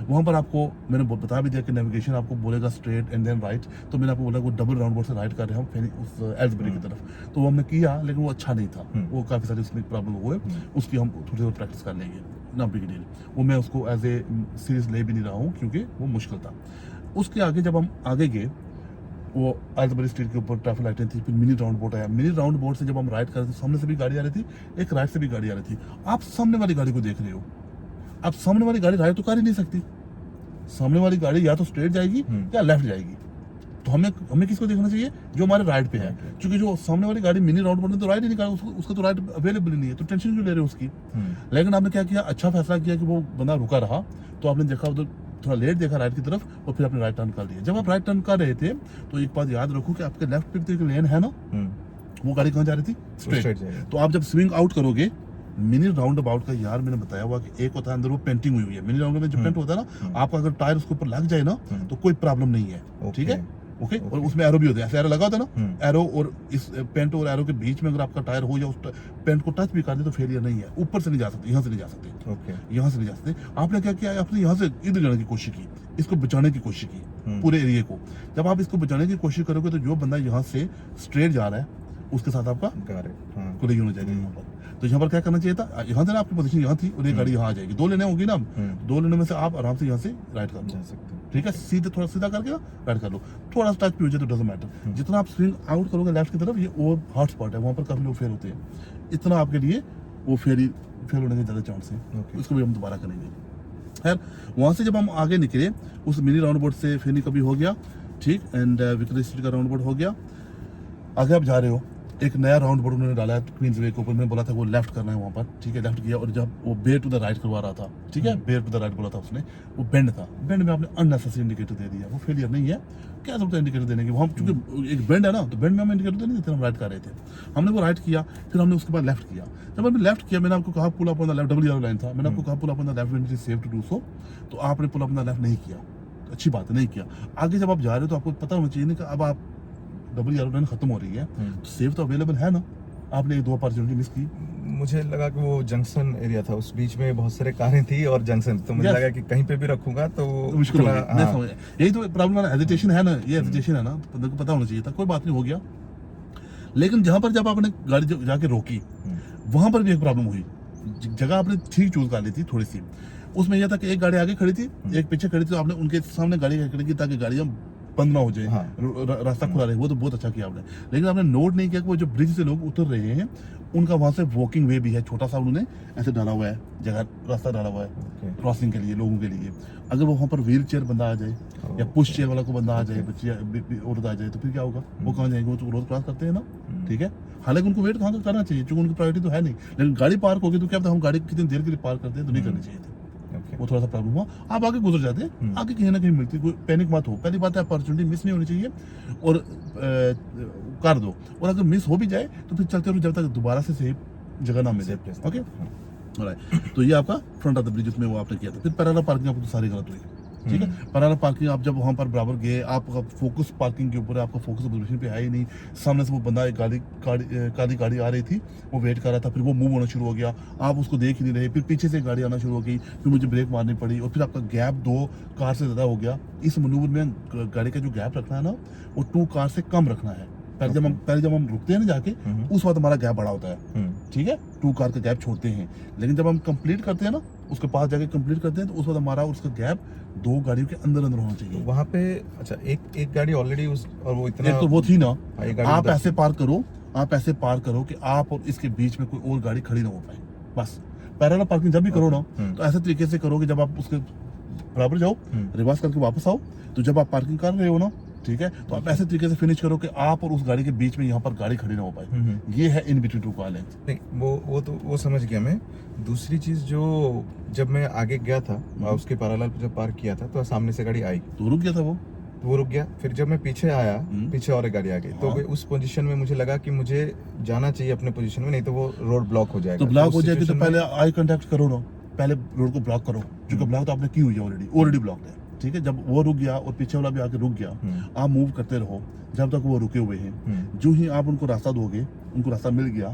वहाँ पर आपको मैंने बता भी दिया कि नेविगेशन आपको बोलेगा स्ट्रेट एंड देन राइट, तो मैंने आपको बोला वो डबल राउंड बोर्ड से राइट कर रहे हैं हम उस एल्सबरी की तरफ, तो वो हमने किया, लेकिन वो अच्छा नहीं था, वो काफ़ी सारी उसमें प्रॉब्लम हुए, उसकी हम थोड़ी थोड़ी प्रैक्टिस कर लेंगे, ना बिग डील। वो मैं उसको एज ए सीरीज ले भी नहीं रहा हूँ, क्योंकि वो मुश्किल था। उसके आगे जब हम आगे गए, वो एल्सबरी स्ट्रीट के ऊपर ट्रैफिक लाइटें थी, फिर मिनी राउंड बोर्ड आया। मिनी राउंड बोर्ड से जब हम राइट कर रहे थे, सामने से भी गाड़ी आ रही थी, एक राइट से भी गाड़ी आ रही थी। आप सामने वाली गाड़ी को देख रहे हो, आप सामने वाली गाड़ी राइट तो कर ही नहीं सकती, सामने वाली गाड़ी या तो स्ट्रेट जाएगी या लेफ्ट जाएगी। तो हमें किसको देखना चाहिए? जो हमारे राइट पे है, क्योंकि जो सामने वाली गाड़ी मिनी राउंड बोर्ड में तो राइट ही नहीं कर, उसका तो राइट अवेलेबल ही नहीं है, तो टेंशन क्यों ले रहे हो उसकी। लेकिन आपने क्या किया, अच्छा फैसला किया कि वो बंदा रुका रहा, तो आपने देखा उधर थोड़ा लेट देखा राइट की तरफ, और फिर आपने राइट टर्न कर दिया। जब आप राइट टर्न कर रहे थे, तो एक बात याद रखो कि आपके लेफ्ट पे एक लेन है ना, वो गाड़ी कहाँ जा रही थी? स्ट्रेट। तो आप जब स्विंग आउट करोगे मिनी राउंड अबाउट का, यार मैंने बताया हुआ कि एक होता है अंदर वो पेंटिंग हुई है, मिनी राउंड में जो पेंट होता है ना, आपका अगर टायर उसके ऊपर लग जाए ना, तो कोई प्रॉब्लम नहीं है, ठीक है, ओके। और उसमें एरो भी होता है, ऐसे एरो लगा होता है ना, एरो और इस पेंट और एरो के बीच में अगर आपका टायर हो या उस पेंट को टच भी कर दे तो फेलियर नहीं है। ऊपर से नहीं जा सकते, यहाँ से नहीं जा सकते, यहाँ से नहीं जा सकते। आपने क्या किया, आपने यहाँ से इधर जाने की कोशिश की, इसको बचाने की कोशिश की, पूरे एरिया को। जब आप इसको बचाने की कोशिश करोगे, तो जो बंदा यहाँ से स्ट्रेट जा रहा है उसके साथ आपका कोलिजन हो जाएगा यहाँ पर। तो यहाँ पर क्या करना चाहिए था, यहाँ से ना आपकी पोजीशन यहाँ थी और ये गाड़ी यहाँ आ जाएगी, 2 लेने होगी ना, 2 लेने में से आप आराम से यहाँ से राइट कर जा सकते हो, ठीक है। सीधे थोड़ा सीधा करके ना राइट कर लो, थोड़ा सा टच भी हो जाए तो डजंट मैटर। जितना आप स्विंग आउट करोगे लेफ्ट की तरफ, ये और हॉट स्पॉट है, वहाँ पर काफी लोग फेल होते हैं, इतना आपके लिए वो फेल होने के ज़्यादा चांस है, Okay. उसको भी हम दोबारा करेंगे। खैर वहाँ से जब हम आगे निकले उस मिनी राउंड बोर्ड से फेनी कभी हो गया, ठीक, एंड विक्टोरिया स्ट्रीट का राउंड बोर्ड हो गया। आगे आप जा रहे हो, एक नया राउंड बोर्ड उन्होंने डाला है क्वींस वे के ऊपर, मैंने बोला था वो लेफ्ट करना है वहाँ पर, ठीक है, लेफ्ट किया, और जब वो बेयर टू द राइट करवा रहा था, ठीक है, बेयर टू द राइट बोला था उसने, वो बेंड था, बेंड में आपने अननेसेसरी इंडिकेटर दे दिया, वो फेलियर नहीं है, क्या जरूरत है इंडिकेटर देने की, वहाँ चूंकि एक बेंड है ना, तो बेंड में हम इंडिकेटर तो नहीं देते, हम राइट कर रहे थे, हमने वो राइट किया, फिर हमने उसके बाद लेफ्ट किया। जब हमने लेफ्ट किया, मैंने आपको कहा pull up on the left, double yellow line था, मैंने आपको कहा pull up on the left when it is safe to do so, तो आपने pull up on the left नहीं किया, तो अच्छी बात है, नहीं किया। आगे जब आप जा रहे हो तो आपको पता होना चाहिए ना कि अब आप डबल येलो लाइन खत्म हो रही है, तो सेफ तो अवेलेबल है ना, आपने दो अपॉर्चुनिटी मिस की। मुझे लगा कि वो जंक्शन एरिया था, उस बीच में बहुत सारे कारें थी और जंक्शन, तो मुझे Yes. लगा कि कहीं पे भी रखूंगा तो तो मुश्किल उतना- होगी, मैं हाँ। समझ गया। यही तो प्रॉब्लम है, हेजिटेशन है ना, ये हेजिटेशन है ना, तो बंदे को पता होना चाहिए था, कोई बात नहीं, हो गया। लेकिन जहां पर जब आपने गाड़ी जाके रोकी, वहां पर भी एक प्रॉब्लम हुई। जगह आपने ठीक चूज कर ली थी थोड़ी सी, उसमें यह था कि एक गाड़ी आगे खड़ी थी, एक पीछे खड़ी थी, तो आपने उनके सामने गाड़ी खड़ी की ताकि गाड़ियां बंद ना हो जाए, हाँ। रास्ता खुला रहे, वो तो बहुत अच्छा किया आपने। लेकिन आपने नोट नहीं किया कि वो जो ब्रिज से लोग उतर रहे हैं उनका वहां से वॉकिंग वे भी है, छोटा सा उन्होंने ऐसे डाला हुआ है, जगह रास्ता डाला हुआ है Okay. क्रॉसिंग के लिए, लोगों के लिए। अगर वहाँ पर व्हील चेयर बंदा आ जाए या पुश चेयर वाला को बंदा आ जाए, बच्ची औरत आ जाए, तो फिर क्या होगा, वो कहाँ जाएंगे, वो तो रोड क्रॉस करते हैं ना, ठीक है। हालांकि उनको वेट कहाँ तक करना चाहिए, क्योंकि उनकी प्रायोरिटी तो है नहीं, लेकिन गाड़ी पार्क होगी तो क्या पता हम गाड़ी कितनी देर के लिए पार्क करते हैं, तो नहीं करनी चाहिए थी, Okay. वो थोड़ा सा प्रॉब्लम हुआ। आप आगे गुजर जाते, आगे कहीं ना कहीं मिलती, कोई पैनिक मत हो, पहली बात है अपॉर्चुनिटी मिस नहीं होनी चाहिए, और कर दो, और अगर मिस हो भी जाए तो फिर चलते रहो जब तक दोबारा से सेफ जगह ना मिले, Safe place. ओके। हाँ। तो ये आपका फ्रंट ऑफ द ब्रिज में वो आपने किया था। फिर पैरेलल पार्किंग आपको तो सारी गलत हुई, ठीक है। पैरेलल पार्किंग आप जब वहाँ पर बराबर गए, आपका फोकस पार्किंग के ऊपर है, आपका फोकस पोजीशन पे है ही नहीं, सामने से वो बंदा एक काली गाड़ी आ रही थी, वो वेट कर रहा था, फिर वो मूव होना शुरू हो गया, आप उसको देख ही नहीं रहे, फिर पीछे से गाड़ी आना शुरू हो गई, फिर मुझे ब्रेक मारनी पड़ी, और फिर आपका गैप 2 कार से ज़्यादा हो गया। इस मनूवर में गाड़ी का जो गैप रखना है ना, वो 2 कार से कम रखना है। पहले जब हम रुकते हैं ना जाके, उस वक्त हमारा गैप बड़ा होता है, ठीक है, 2 कार का गैप छोड़ते हैं। लेकिन जब हम कंप्लीट करते हैं ना, उसके पास जाके कंप्लीट करते हैं, तो उस वक्त हमारा उसका गैप 2 गाड़ियों के अंदर होना तो चाहिए। वहाँ पे अच्छा एक गाड़ी ऑलरेडी उस, और वो इतना एक तो वो थी ना, हाँ, एक गाड़ी आप उधर ऐसे थी। आप ऐसे पार करो कि आप और इसके बीच में कोई और गाड़ी खड़ी ना हो पाए, बस। पैरेलल पार्किंग जब भी करो ना, तो ऐसे तरीके से करो कि जब आप उसके बराबर जाओ, रिवर्स करके वापस आओ, तो जब आप पार्किंग कर रहे हो ना, ठीक है, तो आप ऐसे तरीके से फिनिश करो कि आप और उस गाड़ी के बीच में यहाँ पर गाड़ी खड़ी ना हो पाए। ये है इन बिटवीन 2 कार लेंथ। नहीं, वो समझ गया मैं। दूसरी चीज जो, जब मैं आगे गया था उसके पैरेलल पे जब पार्क किया था, तो सामने से गाड़ी आई, तो रुक गया था वो, तो वो रुक गया। फिर जब मैं पीछे आया, पीछे और एक गाड़ी आ गई, तो हाँ। वे उस पोजीशन में मुझे लगा कि मुझे जाना चाहिए अपने पोजीशन में, नहीं तो वो रोड ब्लॉक हो जाएगा। तो ब्लॉक उस हो जाएगी तो situation में- पहले आई कांटेक्ट करो ना, पहले रोड को ब्लॉक करो, क्योंकि ब्लॉक तो आपने की हुई है ऑलरेडी ब्लॉक है, ठीक है। जब वो रुक गया और पीछे वाला भी आके रुक गया, आप मूव करते रहो जब तक वो रुके हुए हैं। जो ही आप उनको रास्ता दोगे, उनको रास्ता मिल गया,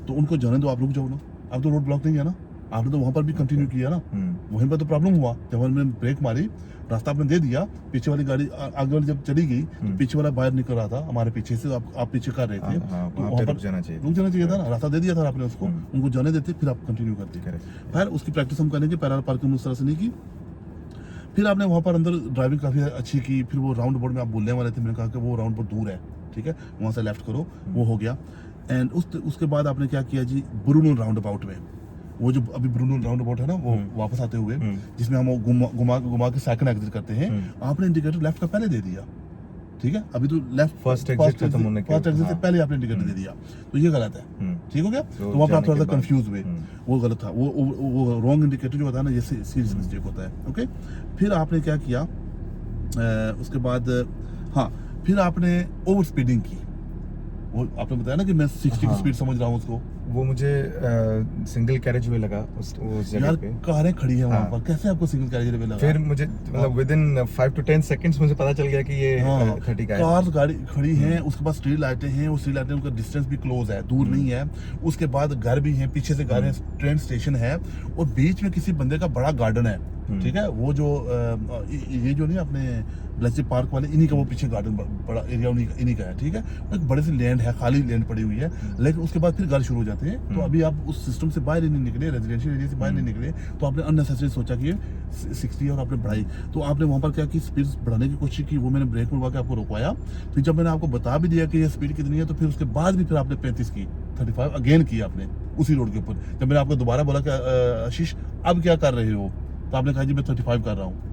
तो उनको जाने दो, आप रुक जाओ ना, अब तो रोड ब्लॉक नहीं है ना, आपने तो वहां पर भी कंटिन्यू किया ना, वहीं पर तो प्रॉब्लम हुआ। जब हमने ब्रेक मारी, रास्ता आपने दे दिया, पीछे वाली गाड़ी आगे वाली जब चली गई, तो पीछे वाला बाहर निकल रहा था हमारे पीछे से, आप पीछे कर रहे थे, हाँ, तो वहाँ वहां पे पर रुक जाना चाहिए। रुक जाना चाहिए था ना, रास्ता दे दिया था आपने उसको, उनको जाने देते, फिर आप कंटिन्यू करते। Correct. खैर उसकी प्रैक्टिस हम करेंगे, पैरेलल पार्किंग उस तरह से नहीं की। फिर आपने वहाँ पर अंदर ड्राइविंग काफ़ी अच्छी की। फिर वो राउंड बोर्ड में आप बोलने वाले थे, मैंने कहा कि वो राउंड बोर्ड दूर है, ठीक है, वहाँ से लेफ्ट करो, वो हो गया। एंड उसके बाद आपने क्या किया जी, ब्रूनो राउंड अबाउट में, वो जो अभी ब्रूनो राउंड अबाउट है ना, वो वापस आते हुए, जिसमें हम वो घुमा के सेकंड एग्जिट करते हैं, आपने इंडिकेटर लेफ्ट का पहले दे दिया, ठीक है। अभी तो लेफ्ट First exit खत्म होने के- फर्स्ट एग्जिट से हाँ। पहले आपने इंडिकेटर दे दिया, तो ये गलत है, ठीक हो गया। तो वहाँ पर आप जाने थोड़ा सा के बाद- कंफ्यूज हुए, वो गलत था, वो रॉन्ग इंडिकेटर जो होता है ना, ये सीरियस मिस्टेक होता है, ओके। फिर आपने क्या किया, उसके बाद हाँ, फिर आपने ओवर स्पीडिंग की। वो आपने बताया ना कि मैं 60 की हाँ। स्पीड समझ रहा हूँ उसको, वो मुझे सिंगल कैरेज वे लगा उस जगह यार पे। कारें खड़ी हैं वहाँ हाँ। पर, कैसे आपको सिंगल कैरेज वे लगा? फिर मुझे मतलब विद इन 5 to 10 सेकंड्स मुझे पता चल गया कि ये 30 का है। कार्स गाड़ी खड़ी हैं, उसके पास स्ट्रीट लाइटें हैं, वो स्ट्रीट लाइटें उनका डिस्टेंस भी क्लोज है, दूर नहीं है। उसके बाद घर भी हैं, पीछे से घर है, ट्रेन स्टेशन है, और बीच में किसी बंदे का बड़ा गार्डन है, ठीक है। वो जो ये जो नहीं अपने ब्लेसी पार्क वाले, इन्हीं का वो पीछे गार्डन बड़ा एरिया इन्हीं का है, ठीक है। एक बड़े से लैंड है, खाली लैंड पड़ी हुई है, लेकिन उसके बाद फिर घर शुरू हो जाते हैं। तो अभी आप उस सिस्टम से बाहर ही नहीं निकले, रेजिडेंशियल एरिया से बाहर नहीं निकले, तो आपने अननेसेसरी सोचा कि ये 60 है और आपने बढ़ाई। तो आपने वहाँ पर क्या की, स्पीड बढ़ाने की कोशिश की, वो मैंने ब्रेक में के आपको रोकवाया। फिर जब मैंने आपको बता भी दिया कि ये स्पीड कितनी है, तो फिर उसके बाद भी फिर आपने 35 की, 35 अगेन की आपने उसी रोड के ऊपर। जब मैंने आपको दोबारा बोला कि आशीष अब क्या कर रहे हो, तो आपने कहा जी मैं 35 कर रहा हूँ।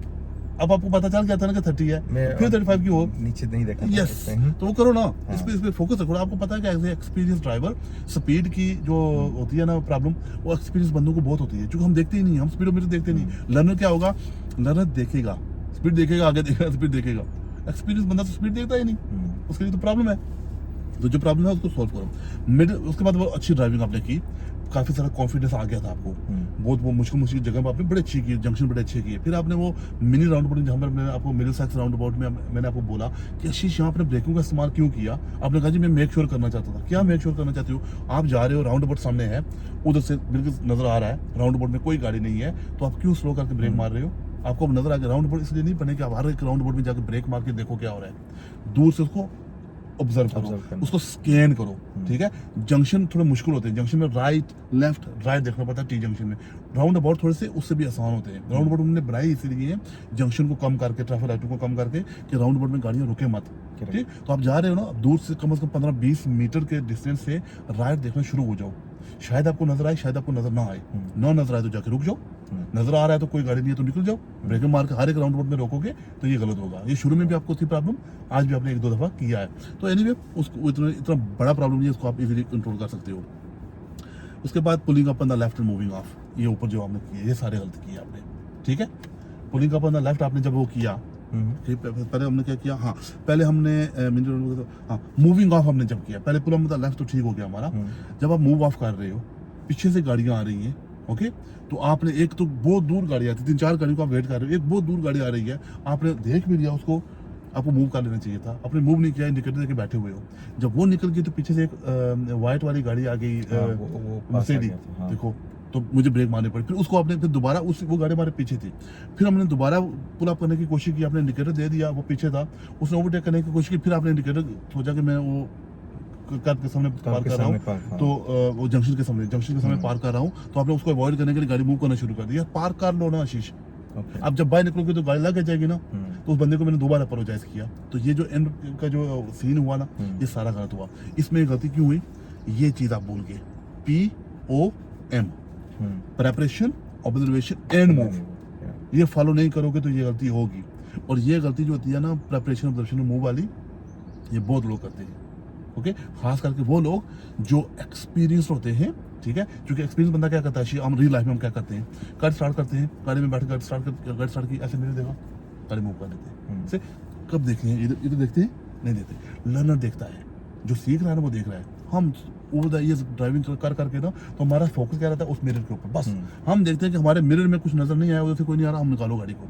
अब आपको पता चल गया था ना कि 30 है, फिर 35 की हो, नीचे नहीं देखा। यस, तो वो करो ना, इस पे फोकस रखो। आपको पता है कि as a experience driver speed की जो होती है ना प्रॉब्लम, वो एक्सपीरियंस बंदों को बहुत होती है, क्योंकि हम देखते ही नहीं, हम स्पीडोमीटर देखते नहीं। लर्नर क्या होगा, लर्नर देखेगा, स्पीड देखेगा, आगे देखेगा, स्पीड देखेगा। एक्सपीरियंस बंदा तो स्पीड देखता ही नहीं, उसके लिए तो प्रॉब्लम है। तो जो प्रॉब्लम है उसको सॉल्व करो। मिड उसके बाद वो अच्छी ड्राइविंग आपने की, काफी सारा कॉन्फिडेंस आ गया था आपको, बहुत वो मुश्किल जगह पर आपने बड़े अच्छी की, जंक्शन बड़े अच्छे किए। फिर आपने वो मिनी राउंड अबाउट, जहाँ पर मैंने आपको मिडिल सेक्स राउंड अबाउट में मैंने आपको बोला कि आशीष यहाँ आपने ब्रेकिंग का इस्तेमाल क्यों किया, आपने कहा जी मैं मेक श्योर करना चाहता था। क्या मेक श्योर करना चाहते हो, आप जा रहे हो, राउंड अबाउट सामने है, उधर से बिल्कुल नजर आ रहा है, राउंड अबाउट में कोई गाड़ी नहीं है, तो आप क्यों स्लो करके ब्रेक मार रहे हो। आपको अब नजर आ गया, राउंड अबाउट इसलिए नहीं बने कि आप हर एक राउंड अबाउट में जाकर ब्रेक मार के देखो क्या हो रहा है, दूर से उसको ऑब्जर्व करो, उसको स्कैन करो, ठीक है। जंक्शन थोड़े मुश्किल होते हैं, जंक्शन में राइट लेफ्ट राइट देखना पड़ता है, टी जंक्शन में। राउंड अबाउट थोड़े से उससे भी आसान होते हैं। राउंड अबाउट हमने बनाई इसीलिए है, जंक्शन को कम करके, ट्रैफिक लाइटों को कम करके, कि राउंड अबाउट में गाड़ियां रुके मत, ठीक। तो आप जा रहे हो ना, दूर से कम 15-20 मीटर के डिस्टेंस से राइट देखना शुरू हो जाओ। शायद आपको नजर आए, शायद आपको नजर ना आए, ना नजर आए तो जाके रुक जाओ, नजर आ रहा है तो कोई गाड़ी नहीं है तो निकल जाओ। ब्रेक मार के हर एक राउंड अबाउट में रोकोगे तो ये गलत होगा। ये शुरू में भी आपको थी प्रॉब्लम, आज भी आपने 1-2 दफा किया है, तो एनीवे उसको इतना बड़ा प्रॉब्लम नहीं है, उसको आप इजीली कंट्रोल कर सकते हो। उसके बाद pulling up on the left and moving of, ये ऊपर जो आपने किए, ये सारे गलती किए आपने, ठीक है। Pulling up on the left आपने जब वो किया, ठीक, पहले हमने क्या किया, हाँ पहले हमने हाँ मूविंग ऑफ हमने जब किया, पहले pull up on the left तो ठीक हो गया हमारा। जब आप मूव ऑफ कर रहे हो, पीछे से गाड़ियां आ रही हैं, ओके, तो आपने एक तो बहुत दूर गाड़ी आती है, 3-4 गाड़ियों को आप वेट कर रहे हो, एक बहुत दूर गाड़ी आ रही है, आपने देख भी लिया उसको, आपको मूव कर लेना चाहिए था, आपने मूव नहीं किया, इंडिकेटर देके बैठे हुए हो। जब वो निकल गई तो पीछे से एक व्हाइट वाली गाड़ी आ गई, मर्सिडीज, देखो, तो मुझे ब्रेक मारनी पड़ी। फिर उसको आपने फिर दोबारा वो गाड़ी हमारे पीछे थी, फिर हमने दोबारा पुल अप करने की कोशिश की, आपने इंडिकेटर दे दिया, वो पीछे था, उसने ओवरटेक करने की कोशिश की, फिर आपने इंडिकेटर सोचा कि मैं वो कार के सामने पार कर रहा हूँ, तो वो जंक्शन के सामने पार कर रहा हूँ, तो आपने उसको अवॉइड करने के लिए गाड़ी मूव करना शुरू कर दिया। पार कर लो ना आशीष, अब जब बाहर निकलोगे तो गाड़ी लग जाएगी ना, तो उस बंदे को मैंने दोबारा अपोलोजाइज किया। तो ये जो एंड का जो सीन हुआ ना, ये सारा गलत हुआ। इसमें गलती क्यों हुई, ये चीज आप भूल गए, POM, preparation, observation and move, ये फॉलो नहीं करोगे तो ये गलती होगी। और ये गलती जो होती है ना, प्रेपरेशन, ऑब्जर्वेशन, मूव वाली, ये बहुत लोग करते हैं, ओके, खास करके वो लोग जो एक्सपीरियंस होते हैं, ठीक है। क्योंकि एक्सपीरियंस बंदा क्या करता है, हम रियल लाइफ में हम क्या करते हैं, गाड़ी स्टार्ट करते हैं, गाड़ी में बैठ गाड़ी स्टार्ट की, ऐसे मेरे देखा, गाड़ी मूव कर देते हैं। से कब देखते हैं, इधर देखते हैं, नहीं देखते। लर्नर देखता है, जो सीख रहा है ना वो देख रहा है। हम ये ड्राइविंग कर करके ना, तो हमारा फोकस क्या रहता है, उस मिरर के ऊपर, बस हम देखते हैं कि हमारे मिरर में कुछ नजर नहीं आया, उधर से कोई नहीं आ रहा, हम निकालो गाड़ी को।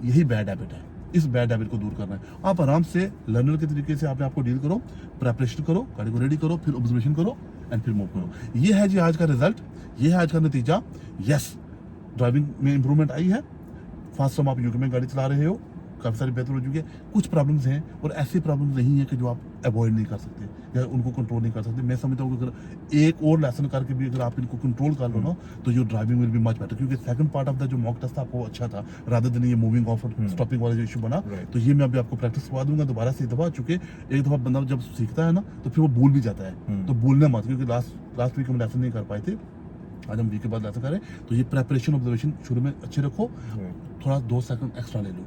यही बैड हैबिट है, इस बैड हैबिट को दूर करना है। आप आराम से लर्नर के तरीके से आपको डील करो, प्रेपरेशन करो, गाड़ी को रेडी करो, फिर ऑब्जर्वेशन करो एंड फिर मूव करो। ये है जी आज का रिजल्ट, ये है आज का नतीजा। यस, ड्राइविंग में इंप्रूवमेंट आई है, फास्ट टाइम आप यूके में गाड़ी चला रहे हो, काफ़ी सारी बेहतर हो चुकी है। कुछ प्रॉब्लम्स हैं और ऐसी प्रॉब्लम्स नहीं है कि जो आप अवॉइड नहीं कर सकते या उनको कंट्रोल नहीं कर सकते। मैं समझता हूँ कि अगर एक और लेसन करके भी अगर आप इनको कंट्रोल कर लो ना, तो your driving will be much better. क्योंकि सेकंड पार्ट ऑफ द जो मॉक टेस्ट था आपको अच्छा था, रादर देन ये मूविंग ऑफ और स्टॉपिंग वाला जो इशू बना। तो ये मैं अभी आपको प्रैक्टिस करवा दूंगा दोबारा से दफा, चूंकि एक दफा बंदा जब सीखता है ना तो फिर वो भूल भी जाता है। तो भूलना मत, क्योंकि लास्ट वीक हम लेसन नहीं कर पाए थे, आज हम वीक के बाद लेसन करें। तो ये प्रेपरेशन ऑब्जर्वेशन शुरू में अच्छे रखो, थोड़ा 2 सेकंड एक्स्ट्रा ले लो,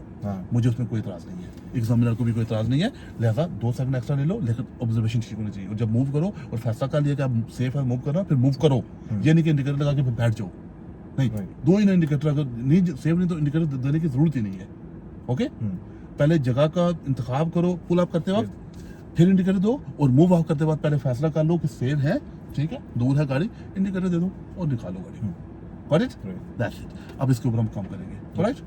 मुझे उसमें कोई इतराज नहीं है, एग्जामिनर को भी कोई इतराज नहीं है, लिहाजा 2 सेकंड एक्स्ट्रा ले लो, लेकिन ऑब्जर्वेशन ठीक होनी चाहिए। और जब मूव करो और फैसला कर लिया कि आप सेफ है मूव करना, फिर मूव करो। ये नहीं कि इंडिकेटर लगा के फिर बैठ जाओ, नहीं, दो ही ना इंडिकेटर, अगर नहीं सेफ नहीं तो इंडिकेटर देने की जरूरत ही नहीं है। ओके, पहले जगह का इंतखाब करो पुल अप करते वक्त, फिर इंडिकेटर दो, और मूव ऑफ करते वक्त पहले फैसला कर लो कि सेफ है, ठीक है, दूर है गाड़ी, इंडिकेटर दे दो और निकालो गाड़ी। Got it? That's it. अब इसके ऊपर हम काम करेंगे, राइट?